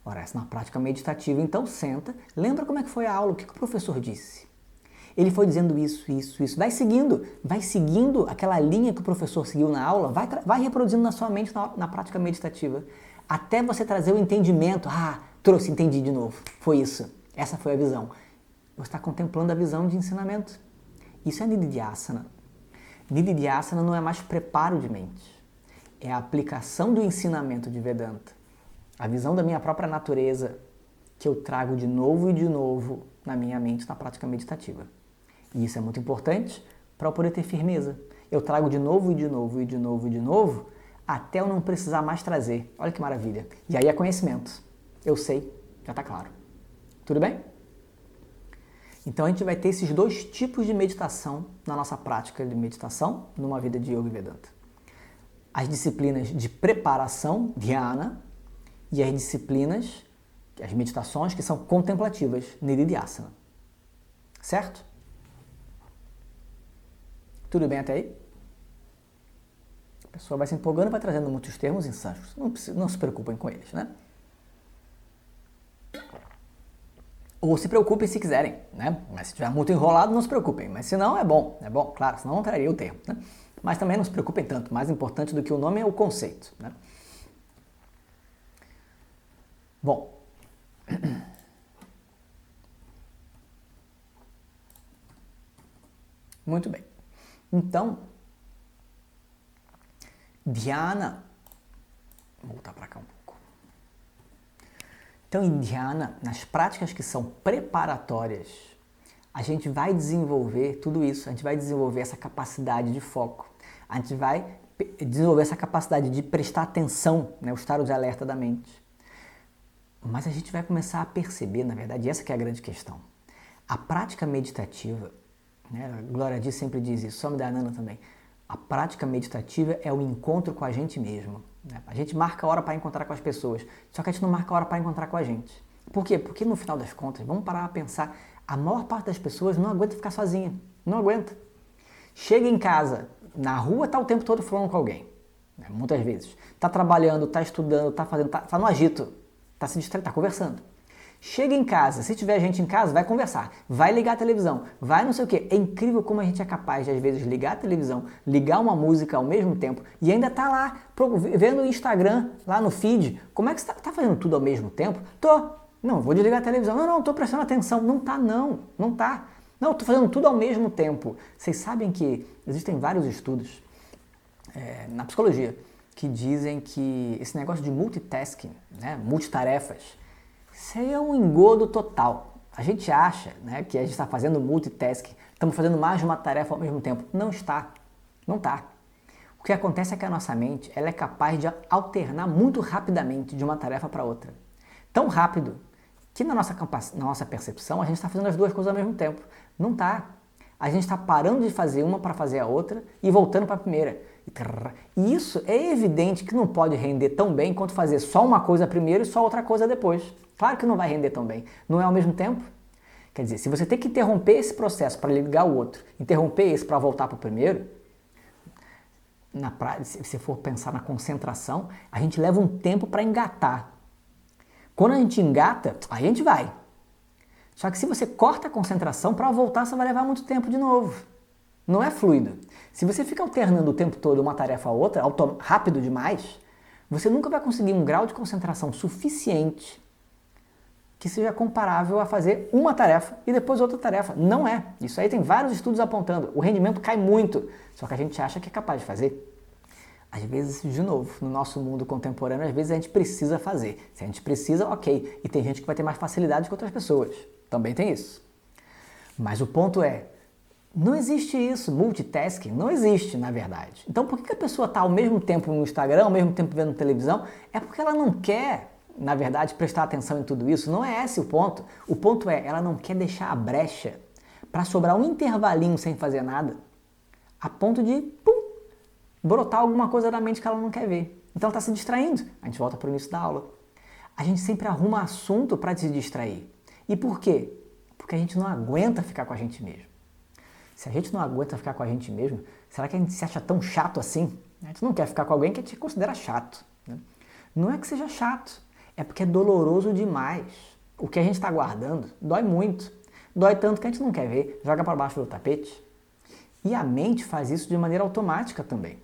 ora, essa na prática meditativa, então senta, lembra como é que foi a aula, o que o professor disse. Ele foi dizendo isso, isso, isso. Vai seguindo aquela linha que o professor seguiu na aula, vai reproduzindo na sua mente na prática meditativa, até você trazer o entendimento. Entendi de novo. Foi isso. Essa foi a visão. Você está contemplando a visão de ensinamento. Isso é Nididhyasana. Nididhyasana não é mais preparo de mente. É a aplicação do ensinamento de Vedanta. A visão da minha própria natureza que eu trago de novo e de novo na minha mente na prática meditativa. E isso é muito importante para eu poder ter firmeza. Eu trago de novo e de novo e de novo e de novo até eu não precisar mais trazer. Olha que maravilha. E aí é conhecimento. Eu sei, já está claro. Tudo bem? Então a gente vai ter esses dois tipos de meditação na nossa prática de meditação numa vida de Yoga e Vedanta. As disciplinas de preparação, dhyana, e as disciplinas, as meditações que são contemplativas, nididhyasana. Certo? Tudo bem até aí? A pessoa vai se empolgando e vai trazendo muitos termos em sânscrito. Não se preocupem com eles, né? Ou se preocupem se quiserem, né? Mas se estiver muito enrolado, não se preocupem. Mas se não, é bom, claro, senão não traria o termo, né? Mas também não se preocupem tanto. Mais importante do que o nome é o conceito, né? Bom. Muito bem. Então, dhyana. Vou voltar para cá um pouco. Então, em dhyana, nas práticas que são preparatórias, a gente vai desenvolver tudo isso. A gente vai desenvolver essa capacidade de foco. A gente vai desenvolver essa capacidade de prestar atenção, né, o estado de alerta da mente. Mas a gente vai começar a perceber, na verdade, essa que é a grande questão. A prática meditativa, né, a Glória Di sempre diz isso, Swami Dayananda também, a prática meditativa é o encontro com a gente mesmo. Né? A gente marca a hora para encontrar com as pessoas, só que a gente não marca a hora para encontrar com a gente. Por quê? Porque no final das contas, vamos parar a pensar, a maior parte das pessoas não aguenta ficar sozinha, não aguenta. Chega em casa, na rua está o tempo todo falando com alguém, né? Muitas vezes. Está trabalhando, está estudando, está fazendo, tá no agito. Está se distraindo, está conversando. Chega em casa, se tiver gente em casa, vai conversar, vai ligar a televisão, vai não sei o quê. É incrível como a gente é capaz de, às vezes, ligar a televisão, ligar uma música ao mesmo tempo e ainda tá lá, vendo o Instagram, lá no feed. Como é que você tá fazendo tudo ao mesmo tempo? Tô. Não, vou desligar a televisão. Não, tô prestando atenção. Não tá. Não, tô fazendo tudo ao mesmo tempo. Vocês sabem que existem vários estudos na psicologia que dizem que esse negócio de multitasking, né, multitarefas, isso aí é um engodo total. A gente acha, né, que a gente está fazendo multitasking, estamos fazendo mais de uma tarefa ao mesmo tempo. Não está. O que acontece é que a nossa mente ela é capaz de alternar muito rapidamente de uma tarefa para outra. Tão rápido que na nossa percepção a gente está fazendo as duas coisas ao mesmo tempo. Não está. A gente está parando de fazer uma para fazer a outra e voltando para a primeira. E isso é evidente que não pode render tão bem quanto fazer só uma coisa primeiro e só outra coisa depois. Claro que não vai render tão bem. Não é ao mesmo tempo? Quer dizer, se você tem que interromper esse processo para ligar o outro, interromper esse para voltar para o primeiro, se você for pensar na concentração, a gente leva um tempo para engatar. Quando a gente engata, a gente vai. Só que se você corta a concentração, para voltar você vai levar muito tempo de novo. Não é fluido. Se você fica alternando o tempo todo uma tarefa a outra, rápido demais, você nunca vai conseguir um grau de concentração suficiente que seja comparável a fazer uma tarefa e depois outra tarefa. Não é. Isso aí tem vários estudos apontando. O rendimento cai muito, só que a gente acha que é capaz de fazer. Às vezes, de novo, no nosso mundo contemporâneo, às vezes a gente precisa fazer. Se a gente precisa, ok. E tem gente que vai ter mais facilidade que outras pessoas. Também tem isso. Mas o ponto é, não existe isso, multitasking, não existe na verdade. Então por que a pessoa está ao mesmo tempo no Instagram, ao mesmo tempo vendo televisão? É porque ela não quer, na verdade, prestar atenção em tudo isso. Não é esse o ponto. O ponto é, ela não quer deixar a brecha para sobrar um intervalinho sem fazer nada, a ponto de, brotar alguma coisa da mente que ela não quer ver. Então ela está se distraindo. A gente volta para o início da aula. A gente sempre arruma assunto para se distrair. E por quê? Porque a gente não aguenta ficar com a gente mesmo. Se a gente não aguenta ficar com a gente mesmo, será que a gente se acha tão chato assim? A gente não quer ficar com alguém que te considera chato. Né? Não é que seja chato, é porque é doloroso demais. O que a gente está guardando dói muito. Dói tanto que a gente não quer ver, joga para baixo do tapete. E a mente faz isso de maneira automática também.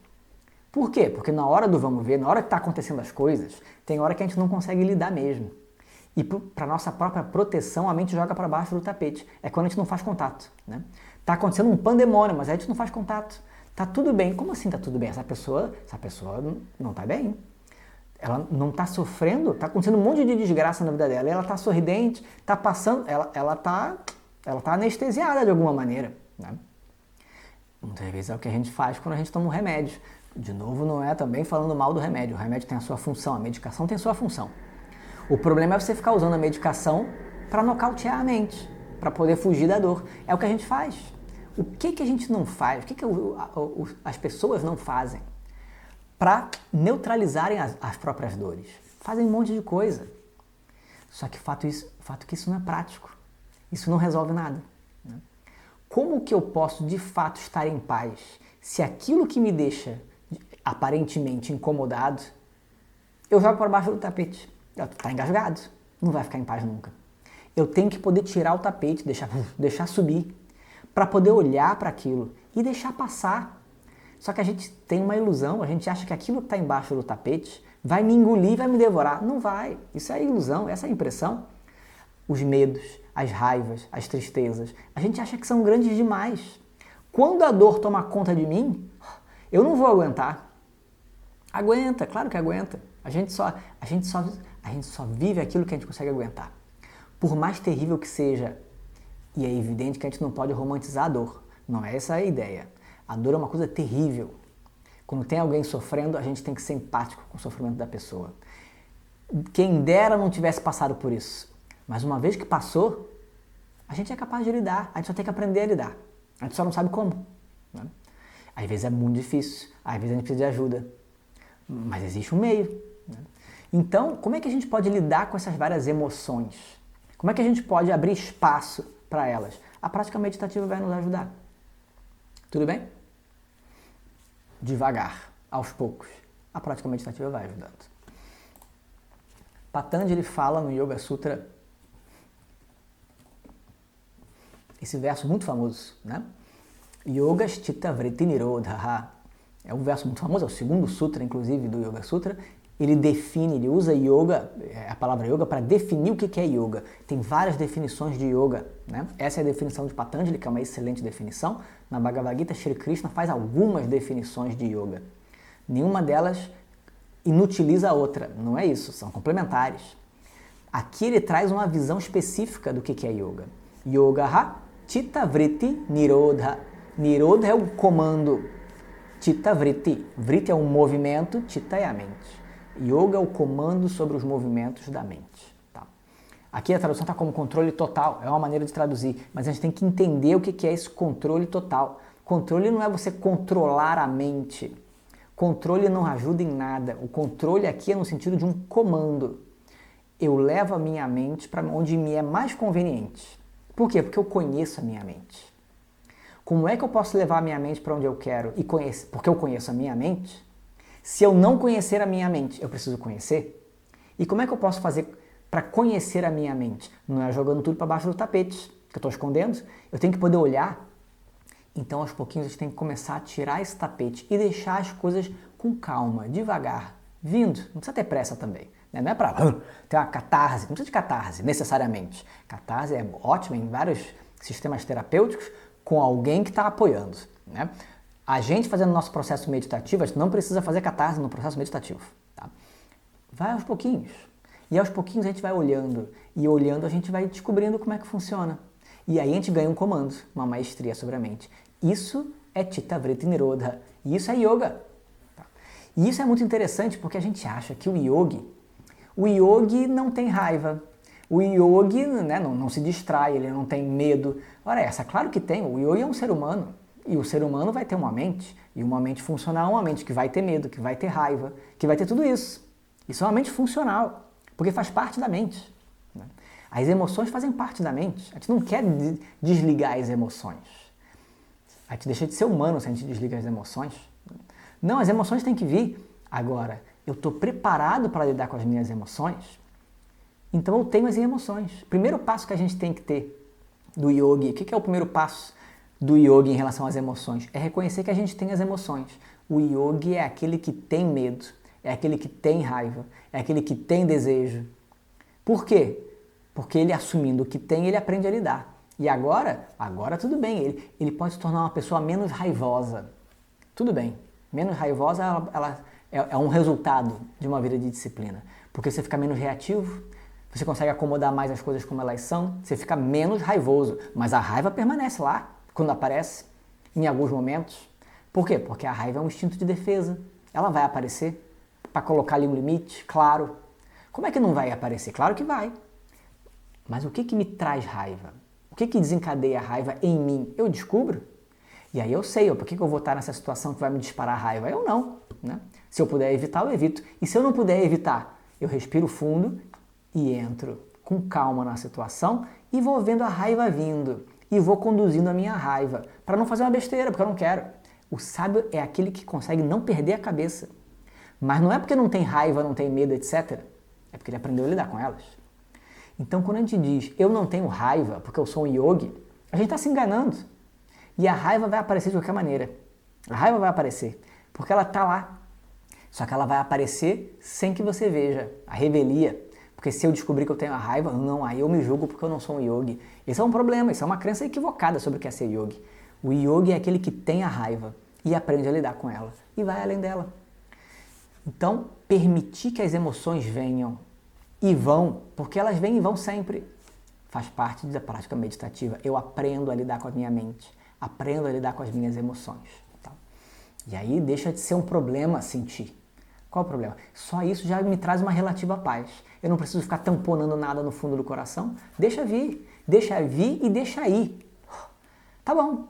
Por quê? Porque na hora do vamos ver, na hora que está acontecendo as coisas, tem hora que a gente não consegue lidar mesmo. E para nossa própria proteção, a mente joga para baixo do tapete. É quando a gente não faz contato. Né? Tá acontecendo um pandemônio, mas a gente não faz contato. Tá tudo bem. Como assim tá tudo bem? Essa pessoa não tá bem. Ela não tá sofrendo, tá acontecendo um monte de desgraça na vida dela. E ela tá sorridente, tá passando, ela tá anestesiada de alguma maneira, né? Muitas vezes é o que a gente faz quando a gente toma um remédio. De novo, não é também falando mal do remédio. O remédio tem a sua função, a medicação tem a sua função. O problema é você ficar usando a medicação para nocautear a mente, para poder fugir da dor. É o que a gente faz. O que a gente não faz? O que as pessoas não fazem para neutralizarem as próprias dores? Fazem um monte de coisa. Só que fato que isso não é prático. Isso não resolve nada, né? Como que eu posso de fato estar em paz se aquilo que me deixa aparentemente incomodado, eu jogo para baixo do tapete? Está engasgado, não vai ficar em paz nunca. Eu tenho que poder tirar o tapete, deixar subir, para poder olhar para aquilo e deixar passar. Só que a gente tem uma ilusão, a gente acha que aquilo que está embaixo do tapete vai me engolir, vai me devorar. Não vai, isso é ilusão, essa é a impressão. Os medos, as raivas, as tristezas, a gente acha que são grandes demais. Quando a dor toma conta de mim, eu não vou aguentar. Aguenta, claro que aguenta. A gente só vive aquilo que a gente consegue aguentar. Por mais terrível que seja, e é evidente que a gente não pode romantizar a dor. Não é essa a ideia. A dor é uma coisa terrível. Quando tem alguém sofrendo, a gente tem que ser empático com o sofrimento da pessoa. Quem dera não tivesse passado por isso. Mas uma vez que passou, a gente é capaz de lidar. A gente só tem que aprender a lidar. A gente só não sabe como, né? Às vezes é muito difícil, às vezes a gente precisa de ajuda. Mas existe um meio, né? Então, como é que a gente pode lidar com essas várias emoções? Como é que a gente pode abrir espaço para elas? A prática meditativa vai nos ajudar. Tudo bem? Devagar, aos poucos, a prática meditativa vai ajudando. Patanjali fala no Yoga Sutra esse verso muito famoso, né? Yogas Chitta Vritti Nirodha. É um verso muito famoso, é o segundo sutra, inclusive, do Yoga Sutra. Ele usa yoga, a palavra yoga, para definir o que é yoga. Tem várias definições de yoga, né? Essa é a definição de Patanjali, que é uma excelente definição. Na Bhagavad Gita, Shri Krishna faz algumas definições de yoga. Nenhuma delas inutiliza a outra, não é isso, são complementares. Aqui ele traz uma visão específica do que é yoga. Yoga Chitta Vritti Nirodha. Nirodha é o comando. Chitta Vritti. Vritti é um movimento, Chitta é a mente. Yoga é o comando sobre os movimentos da mente. Tá? Aqui a tradução está como controle total, é uma maneira de traduzir, mas a gente tem que entender o que é esse controle total. Controle não é você controlar a mente. Controle não ajuda em nada. O controle aqui é no sentido de um comando. Eu levo a minha mente para onde me é mais conveniente. Por quê? Porque eu conheço a minha mente. Como é que eu posso levar a minha mente para onde eu quero porque eu conheço a minha mente? Se eu não conhecer a minha mente, eu preciso conhecer? E como é que eu posso fazer para conhecer a minha mente? Não é jogando tudo para baixo do tapete, que eu estou escondendo. Eu tenho que poder olhar. Então, aos pouquinhos, a gente tem que começar a tirar esse tapete e deixar as coisas com calma, devagar, vindo. Não precisa ter pressa também. Né? Não é para ter uma catarse, não precisa de catarse, necessariamente. Catarse é ótima em vários sistemas terapêuticos com alguém que está apoiando, né? A gente fazendo nosso processo meditativo, a gente não precisa fazer catarse no processo meditativo. Tá? Vai aos pouquinhos. E aos pouquinhos a gente vai olhando. E olhando a gente vai descobrindo como é que funciona. E aí a gente ganha um comando, uma maestria sobre a mente. Isso é Chitta Vritti Nirodha. E isso é yoga. Tá? E isso é muito interessante porque a gente acha que o yogi não tem raiva. O yogi, né, não se distrai, ele não tem medo. Ora essa, claro que tem. O yogi é um ser humano. E o ser humano vai ter uma mente. E uma mente funcional é uma mente que vai ter medo, que vai ter raiva, que vai ter tudo isso. Isso é uma mente funcional, porque faz parte da mente. Né? As emoções fazem parte da mente. A gente não quer desligar as emoções. A gente deixa de ser humano se a gente desliga as emoções. Não, as emoções têm que vir. Agora, eu estou preparado para lidar com as minhas emoções? Então eu tenho as emoções. Primeiro passo que a gente tem que ter do yogi, o que é o primeiro passo do yogi em relação às emoções? É reconhecer que a gente tem as emoções. O yogi é aquele que tem medo, é aquele que tem raiva, é aquele que tem desejo. Por quê? Porque ele assumindo o que tem, ele aprende a lidar. E agora tudo bem, ele pode se tornar uma pessoa menos raivosa. Tudo bem, menos raivosa ela é um resultado de uma vida de disciplina. Porque você fica menos reativo, você consegue acomodar mais as coisas como elas são, você fica menos raivoso. Mas a raiva permanece lá, quando aparece, em alguns momentos. Por quê? Porque a raiva é um instinto de defesa. Ela vai aparecer para colocar ali um limite, claro. Como é que não vai aparecer? Claro que vai. Mas o que me traz raiva? O que desencadeia a raiva em mim? Eu descubro. E aí eu sei, por que eu vou estar nessa situação que vai me disparar raiva? Eu não. Né? Se eu puder evitar, eu evito. E se eu não puder evitar, eu respiro fundo e entro com calma na situação e vou vendo a raiva vindo. E vou conduzindo a minha raiva. Para não fazer uma besteira, porque eu não quero. O sábio é aquele que consegue não perder a cabeça. Mas não é porque não tem raiva, não tem medo, etc. É porque ele aprendeu a lidar com elas. Então, quando a gente diz, eu não tenho raiva porque eu sou um yogi, a gente está se enganando. E a raiva vai aparecer de qualquer maneira. A raiva vai aparecer, porque ela está lá. Só que ela vai aparecer sem que você veja. A revelia. Porque se eu descobrir que eu tenho a raiva, não, aí eu me julgo porque eu não sou um yogi. Esse é um problema, isso é uma crença equivocada sobre o que é ser yogi. O yogi é aquele que tem a raiva e aprende a lidar com ela. E vai além dela. Então, permitir que as emoções venham e vão, porque elas vêm e vão sempre, faz parte da prática meditativa. Eu aprendo a lidar com a minha mente, aprendo a lidar com as minhas emoções. Tá? E aí deixa de ser um problema sentir. Qual o problema? Só isso já me traz uma relativa paz. Eu não preciso ficar tamponando nada no fundo do coração. Deixa vir e deixa ir. Tá bom.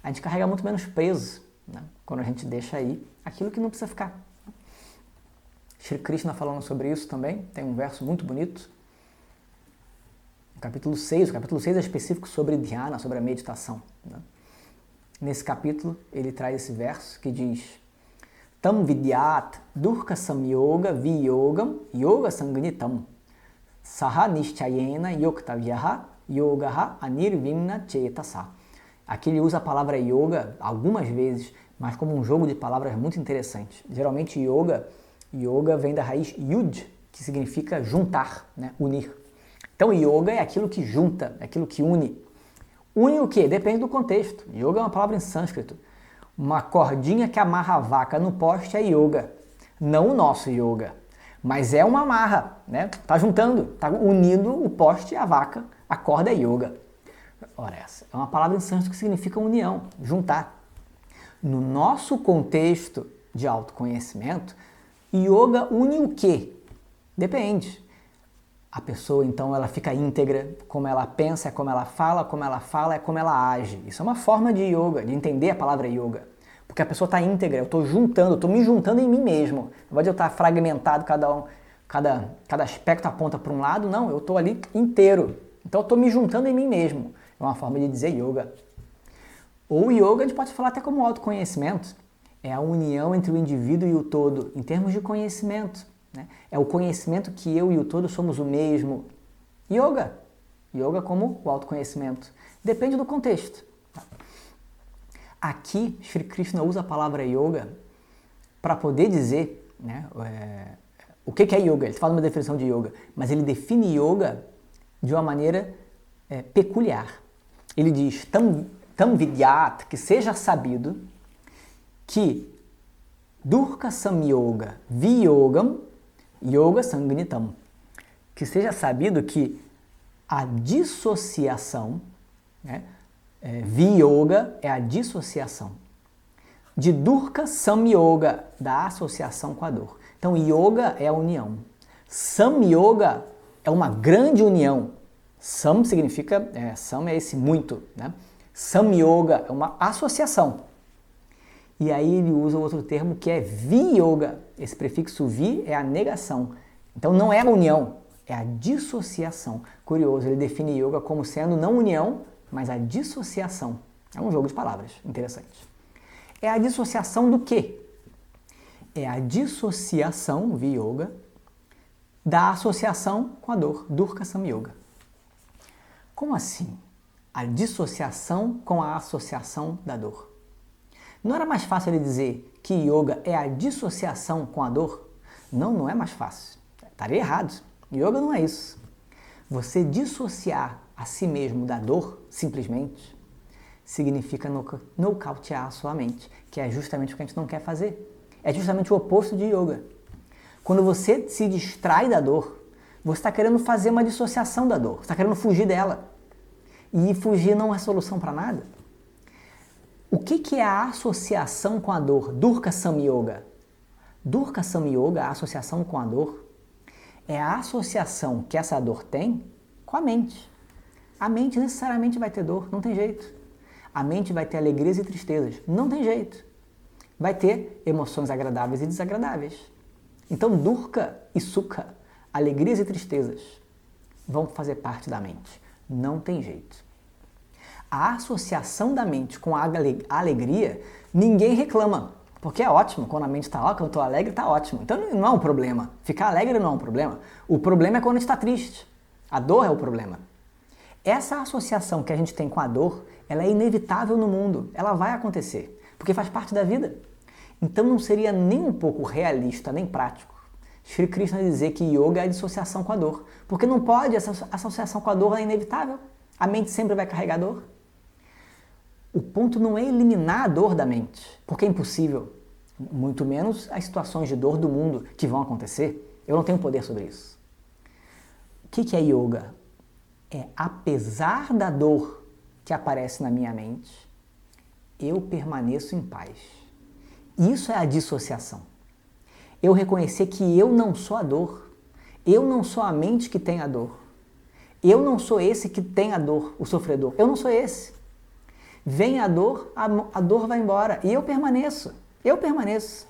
A gente carrega muito menos peso, né? Quando a gente deixa ir aquilo que não precisa ficar. Shri Krishna falando sobre isso também, tem um verso muito bonito. Capítulo 6, o capítulo 6 é específico sobre dhyana, sobre a meditação. Né? Nesse capítulo, ele traz esse verso que diz: Tam vidyat durka samyoga viyogam yoga sangnitam saha nischayena yoktavyaha yogaha anirvinna chetasa. Aqui ele usa a palavra yoga algumas vezes, mas como um jogo de palavras muito interessante. Geralmente yoga vem da raiz yud, que significa juntar, né? Unir. Então yoga é aquilo que junta, é aquilo que une. Une o quê? Depende do contexto. Yoga é uma palavra em sânscrito. Uma cordinha que amarra a vaca no poste é yoga. Não o nosso yoga. Mas é uma amarra, né? Tá juntando, tá unindo o poste e a vaca. A corda é yoga. Ora, essa é uma palavra em sânscrito que significa união, juntar. No nosso contexto de autoconhecimento, yoga une o quê? Depende. A pessoa, então, ela fica íntegra, como ela pensa, é como ela fala é como ela age. Isso é uma forma de yoga, de entender a palavra yoga. Porque a pessoa está íntegra, eu estou juntando, eu estou me juntando em mim mesmo. Não pode eu estar fragmentado, cada aspecto aponta para um lado, não, eu estou ali inteiro. Então eu estou me juntando em mim mesmo. É uma forma de dizer yoga. Ou yoga a gente pode falar até como autoconhecimento. É a união entre o indivíduo e o todo, em termos de conhecimento. Né? É o conhecimento que eu e o todo somos o mesmo. Yoga. Yoga como o autoconhecimento. Depende do contexto. Tá? Aqui, Shri Krishna usa a palavra yoga para poder dizer, né, o que é yoga. Ele fala uma definição de yoga, mas ele define yoga de uma maneira peculiar. Ele diz, tam vidyat, que seja sabido, que durka samyoga viyogam yoga sangnitam, que seja sabido que a dissociação, né, viyoga é a dissociação, de durka samyoga, da associação com a dor. Então yoga é a união, samyoga é uma grande união. Sam significa, sam é esse muito, né? Samyoga é uma associação. E aí ele usa outro termo que é viyoga. Esse prefixo vi é a negação. Então não é a união, é a dissociação. Curioso, ele define yoga como sendo não união, mas a dissociação. É um jogo de palavras interessante. É a dissociação do quê? É a dissociação, viyoga, da associação com a dor, durka samyoga. Como assim? A dissociação com a associação da dor. Não era mais fácil ele dizer que yoga é a dissociação com a dor? Não, não é mais fácil. Estaria errado. Yoga não é isso. Você dissociar a si mesmo da dor, simplesmente, significa nocautear a sua mente, que é justamente o que a gente não quer fazer. É justamente o oposto de yoga. Quando você se distrai da dor, você está querendo fazer uma dissociação da dor, você está querendo fugir dela. E fugir não é solução para nada. O que é a associação com a dor? Durga Samyoga. Durga Samyoga, a associação com a dor, é a associação que essa dor tem com a mente. A mente necessariamente vai ter dor, não tem jeito. A mente vai ter alegrias e tristezas, não tem jeito. Vai ter emoções agradáveis e desagradáveis. Então, Durga e Sukha, alegrias e tristezas, vão fazer parte da mente. Não tem jeito. A associação da mente com a alegria, ninguém reclama. Porque é ótimo, quando a mente está quando eu estou alegre, está ótimo. Então não é um problema. Ficar alegre não é um problema. O problema é quando a gente está triste. A dor é o problema. Essa associação que a gente tem com a dor, ela é inevitável no mundo. Ela vai acontecer, porque faz parte da vida. Então não seria nem um pouco realista, nem prático, Shri Krishna dizer que yoga é a dissociação com a dor. Porque não pode, essa associação com a dor é inevitável. A mente sempre vai carregar dor. O ponto não é eliminar a dor da mente, porque é impossível. Muito menos as situações de dor do mundo que vão acontecer. Eu não tenho poder sobre isso. O que é yoga? É apesar da dor que aparece na minha mente, eu permaneço em paz. Isso é a dissociação. Eu reconhecer que eu não sou a dor. Eu não sou a mente que tem a dor. Eu não sou esse que tem a dor, o sofredor. Eu não sou esse. Vem a dor vai embora. E eu permaneço. Eu permaneço.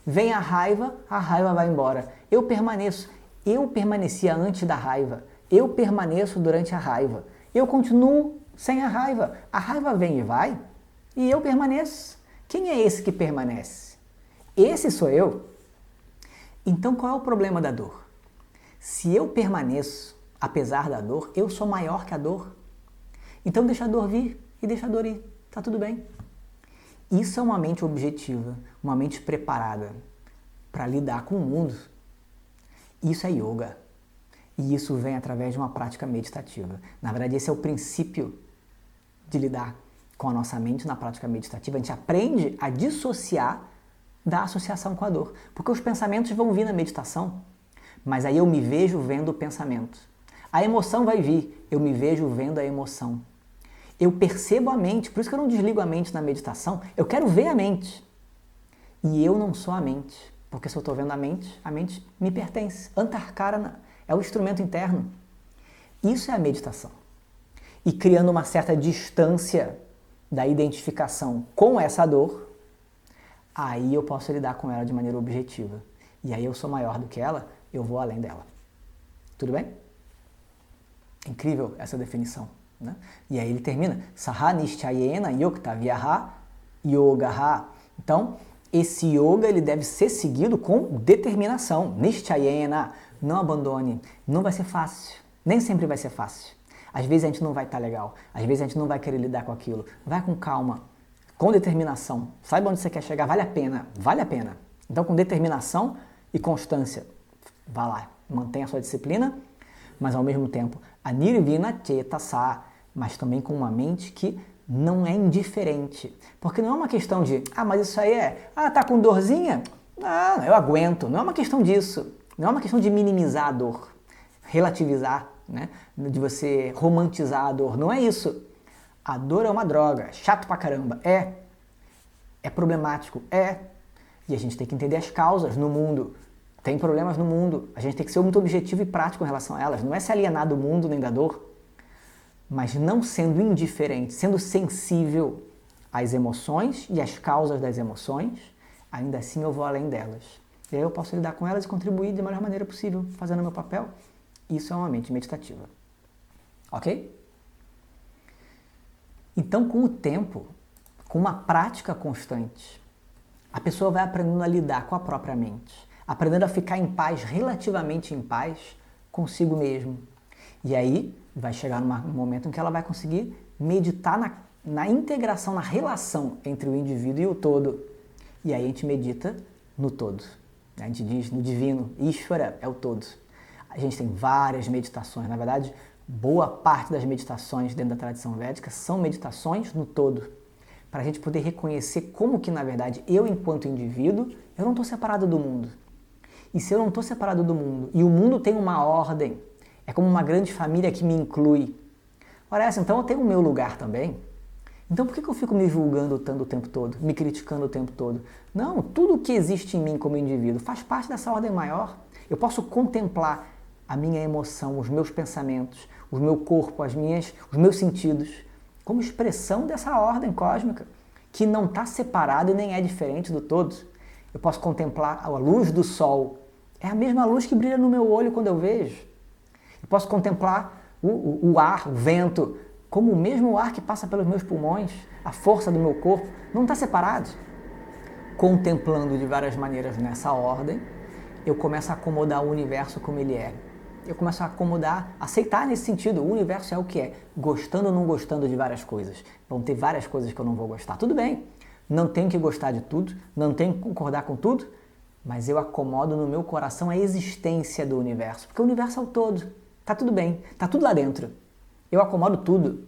Vem a raiva vai embora. Eu permaneço. Eu permanecia antes da raiva. Eu permaneço durante a raiva. Eu continuo sem a raiva. A raiva vem e vai e eu permaneço. Quem é esse que permanece? Esse sou eu. Então qual é o problema da dor? Se eu permaneço, apesar da dor, eu sou maior que a dor. Então deixa a dor vir e deixa a dor ir. Tá tudo bem. Isso é uma mente objetiva, uma mente preparada para lidar com o mundo. Isso é yoga. E isso vem através de uma prática meditativa. Na verdade, esse é o princípio de lidar com a nossa mente na prática meditativa. A gente aprende a dissociar da associação com a dor. Porque os pensamentos vão vir na meditação, mas aí eu me vejo vendo o pensamento. A emoção vai vir, eu me vejo vendo a emoção. Eu percebo a mente, por isso que eu não desligo a mente na meditação, eu quero ver a mente. E eu não sou a mente, porque se eu estou vendo a mente me pertence. Antarkarana é o instrumento interno. Isso é a meditação. E criando uma certa distância da identificação com essa dor, aí eu posso lidar com ela de maneira objetiva. E aí eu sou maior do que ela, eu vou além dela. Tudo bem? Incrível essa definição. Né? E aí ele termina, Saha Nishchayena Yukta Vyaha Yogaha. Então, esse yoga ele deve ser seguido com determinação. Nishchayena, não abandone. Não vai ser fácil. Nem sempre vai ser fácil. Às vezes a gente não vai estar legal. Às vezes a gente não vai querer lidar com aquilo. Vai com calma, com determinação. Saiba onde você quer chegar. Vale a pena. Vale a pena. Então, com determinação e constância, vá lá. Mantenha a sua disciplina, mas ao mesmo tempo, a nirvina cetasa, mas também com uma mente que não é indiferente. Porque não é uma questão de, mas isso aí tá com dorzinha? Eu aguento. Não é uma questão disso. Não é uma questão de minimizar a dor, relativizar, né? De você romantizar a dor. Não é isso. A dor é uma droga, chato pra caramba. É problemático, E a gente tem que entender as causas no mundo. Tem problemas no mundo. A gente tem que ser muito objetivo e prático em relação a elas. Não é se alienar do mundo nem da dor, mas não sendo indiferente, sendo sensível às emoções e às causas das emoções, ainda assim eu vou além delas. E aí eu posso lidar com elas e contribuir da melhor maneira possível, fazendo o meu papel. Isso é uma mente meditativa. Ok? Então, com o tempo, com uma prática constante, a pessoa vai aprendendo a lidar com a própria mente, aprendendo a ficar em paz, relativamente em paz, consigo mesmo. E aí vai chegar num momento em que ela vai conseguir meditar na integração, na relação entre o indivíduo e o todo. E aí a gente medita no todo. A gente diz no divino, Ishvara é o todo. A gente tem várias meditações, na verdade, Boa parte das meditações dentro da tradição védica são meditações no todo, para a gente poder reconhecer como que, na verdade, eu, enquanto indivíduo, eu não estou separado do mundo. E se eu não estou separado do mundo, e o mundo tem uma ordem, é como uma grande família que me inclui. Ora, então eu tenho o meu lugar também. Então por que eu fico me julgando tanto o tempo todo, me criticando o tempo todo? Não, tudo que existe em mim como indivíduo faz parte dessa ordem maior. Eu posso contemplar a minha emoção, os meus pensamentos, o meu corpo, os meus sentidos, como expressão dessa ordem cósmica, que não está separada e nem é diferente do todo. Eu posso contemplar a luz do sol, é a mesma luz que brilha no meu olho quando eu vejo. Eu posso contemplar o ar, o vento, como o mesmo ar que passa pelos meus pulmões, a força do meu corpo, não está separado. Contemplando de várias maneiras nessa ordem, eu começo a acomodar o universo como ele é. Eu começo a acomodar, aceitar nesse sentido, o universo é o que é, gostando ou não gostando de várias coisas. Vão ter várias coisas que eu não vou gostar, tudo bem. Não tenho que gostar de tudo, não tenho que concordar com tudo, mas eu acomodo no meu coração a existência do universo, porque o universo é o todo, tá tudo bem, tá tudo lá dentro. Eu acomodo tudo.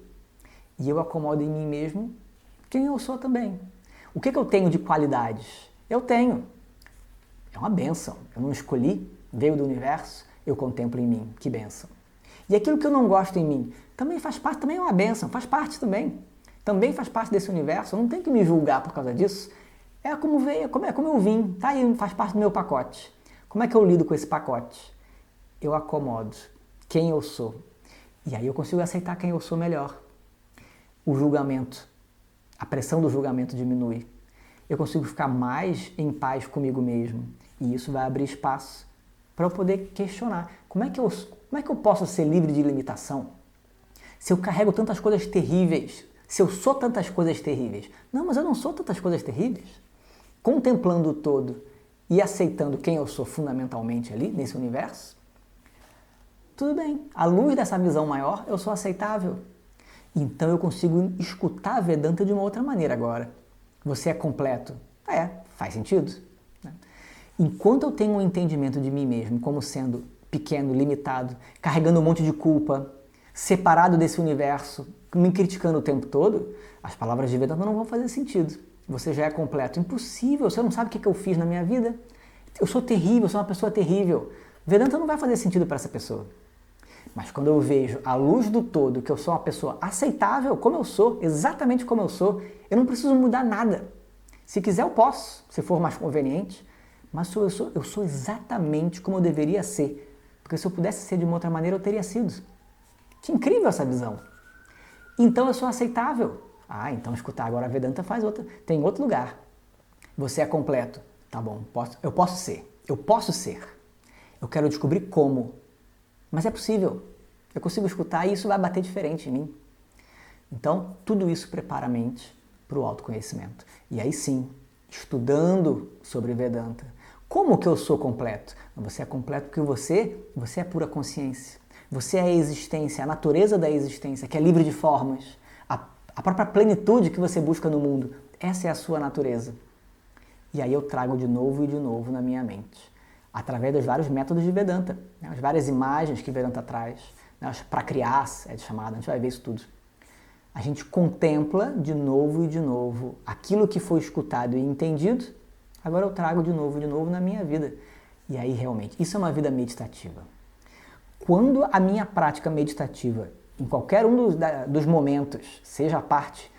E eu acomodo em mim mesmo quem eu sou também. O que eu tenho de qualidades? Eu tenho. É uma bênção. Eu não escolhi, veio do universo, eu contemplo em mim. Que bênção. E aquilo que eu não gosto em mim também faz parte, também é uma bênção, faz parte também. Também faz parte desse universo, eu não tenho que me julgar por causa disso. É como veio, é como eu vim, tá aí, faz parte do meu pacote. Como é que eu lido com esse pacote? Eu acomodo quem eu sou. E aí eu consigo aceitar quem eu sou melhor. O julgamento, a pressão do julgamento diminui. Eu consigo ficar mais em paz comigo mesmo. E isso vai abrir espaço para eu poder questionar. Como é que eu posso ser livre de limitação? Se eu carrego tantas coisas terríveis, se eu sou tantas coisas terríveis. Não, mas eu não sou tantas coisas terríveis. Contemplando o todo e aceitando quem eu sou fundamentalmente ali, nesse universo, tudo bem. À luz dessa visão maior, eu sou aceitável. Então eu consigo escutar a Vedanta de uma outra maneira agora. Você é completo? Faz sentido. Enquanto eu tenho um entendimento de mim mesmo como sendo pequeno, limitado, carregando um monte de culpa, separado desse universo, me criticando o tempo todo, as palavras de Vedanta não vão fazer sentido. Você já é completo. Impossível, você não sabe o que eu fiz na minha vida. Eu sou terrível, eu sou uma pessoa terrível. Vedanta não vai fazer sentido para essa pessoa. Mas quando eu vejo a luz do todo, que eu sou uma pessoa aceitável como eu sou, exatamente como eu sou não preciso mudar nada. Se quiser eu posso, se for mais conveniente, mas eu sou exatamente como eu deveria ser. Porque se eu pudesse ser de uma outra maneira, eu teria sido. Que incrível essa visão. Então eu sou aceitável. Então escutar agora a Vedanta tem outro lugar. Você é completo. Tá bom, eu posso ser. Eu posso ser. Eu quero descobrir como. Mas é possível. Eu consigo escutar e isso vai bater diferente em mim. Então, tudo isso prepara a mente para o autoconhecimento. E aí sim, estudando sobre Vedanta, como que eu sou completo? Você é completo porque você é pura consciência. Você é a existência, a natureza da existência, que é livre de formas. A própria plenitude que você busca no mundo. Essa é a sua natureza. E aí eu trago de novo e de novo na minha mente. Através dos vários métodos de Vedanta, as várias imagens que Vedanta traz, as prakriyas é chamada, a gente vai ver isso tudo. A gente contempla de novo e de novo aquilo que foi escutado e entendido, agora eu trago de novo na minha vida. E aí realmente, isso é uma vida meditativa. Quando a minha prática meditativa, em qualquer um dos momentos, seja a parte,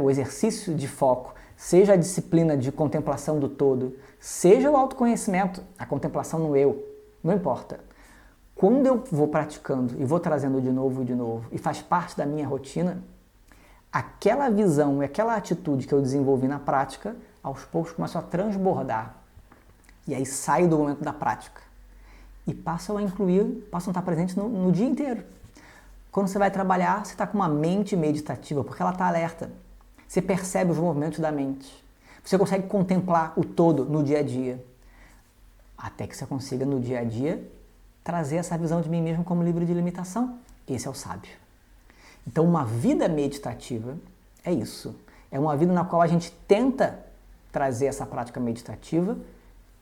o exercício de foco, seja a disciplina de contemplação do todo, seja o autoconhecimento, a contemplação no eu, não importa. Quando eu vou praticando e vou trazendo de novo e faz parte da minha rotina, aquela visão e aquela atitude que eu desenvolvi na prática, aos poucos começam a transbordar. E aí saio do momento da prática e passam a estar presentes no dia inteiro. Quando você vai trabalhar, você está com uma mente meditativa, porque ela está alerta. Você percebe os movimentos da mente. Você consegue contemplar o todo no dia a dia. Até que você consiga, no dia a dia, trazer essa visão de mim mesmo como livre de limitação. Esse é o sábio. Então, uma vida meditativa é isso. É uma vida na qual a gente tenta trazer essa prática meditativa,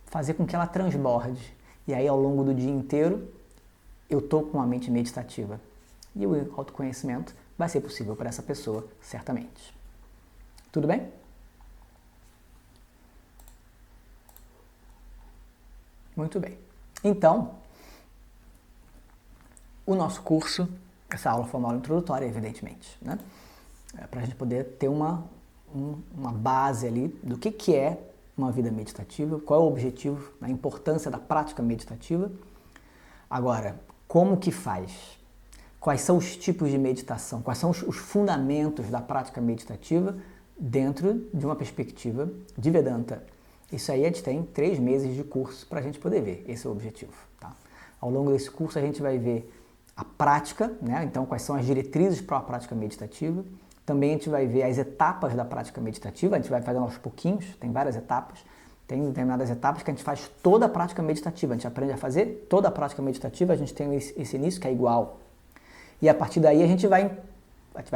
fazer com que ela transborde. E aí, ao longo do dia inteiro, eu estou com uma mente meditativa. E o autoconhecimento vai ser possível para essa pessoa, certamente. Tudo bem? Muito bem. Então, o nosso curso, essa aula foi uma aula introdutória, evidentemente, né? Para a gente poder ter uma base ali do que é uma vida meditativa, qual é o objetivo, a importância da prática meditativa. Agora, como que faz? Quais são os tipos de meditação? Quais são os fundamentos da prática meditativa dentro de uma perspectiva de Vedanta? Isso aí a gente tem 3 meses de curso para a gente poder ver, esse é o objetivo. Tá? Ao longo desse curso a gente vai ver a prática, né? Então quais são as diretrizes para a prática meditativa. Também a gente vai ver as etapas da prática meditativa, a gente vai fazendo aos pouquinhos, tem várias etapas. Tem determinadas etapas que a gente faz toda a prática meditativa, a gente aprende a fazer toda a prática meditativa, a gente tem esse início que é igual. E a partir daí a gente vai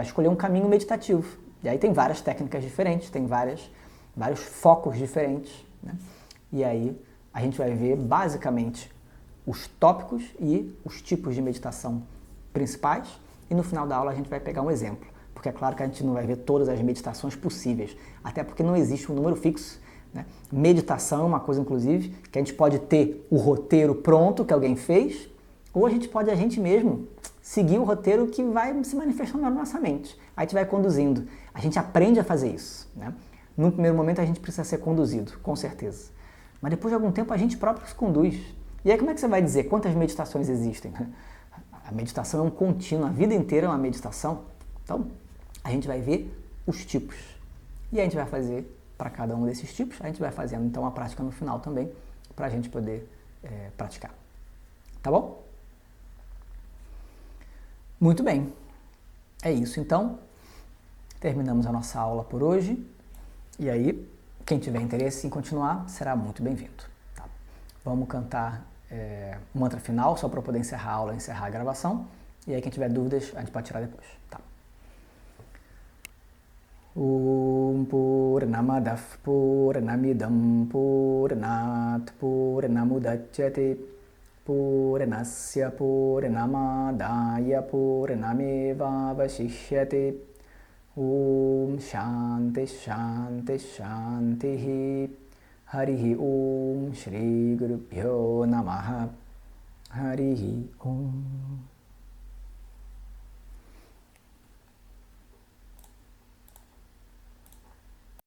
escolher um caminho meditativo. E aí tem várias técnicas diferentes, tem vários focos diferentes, né? E aí a gente vai ver basicamente os tópicos e os tipos de meditação principais. E no final da aula a gente vai pegar um exemplo. Porque é claro que a gente não vai ver todas as meditações possíveis, até porque não existe um número fixo, né? Meditação é uma coisa, inclusive, que a gente pode ter o roteiro pronto que alguém fez, ou a gente mesmo seguir o roteiro que vai se manifestando na nossa mente. Aí a gente vai conduzindo. A gente aprende a fazer isso, né? No primeiro momento a gente precisa ser conduzido, com certeza. Mas depois de algum tempo a gente próprio se conduz. E aí como é que você vai dizer quantas meditações existem? A meditação é um contínuo, a vida inteira é uma meditação. Então, a gente vai ver os tipos. E a gente vai fazer para cada um desses tipos, a gente vai fazendo então a prática no final também, para a gente poder praticar. Tá bom? Muito bem. É isso então. Terminamos a nossa aula por hoje. E aí, quem tiver interesse em continuar, será muito bem-vindo. Tá? Vamos cantar o mantra final, só para poder encerrar a aula, encerrar a gravação. E aí, quem tiver dúvidas, a gente pode tirar depois. Tá? Om Purnamadav Purnamidam Purnat Purnamudachyate Purnasya Purnamadaya Purnameva Vashishyate Om Shanti Shanti Shanti Harihi Om Shri Gurubhyo Namaha Harihi Om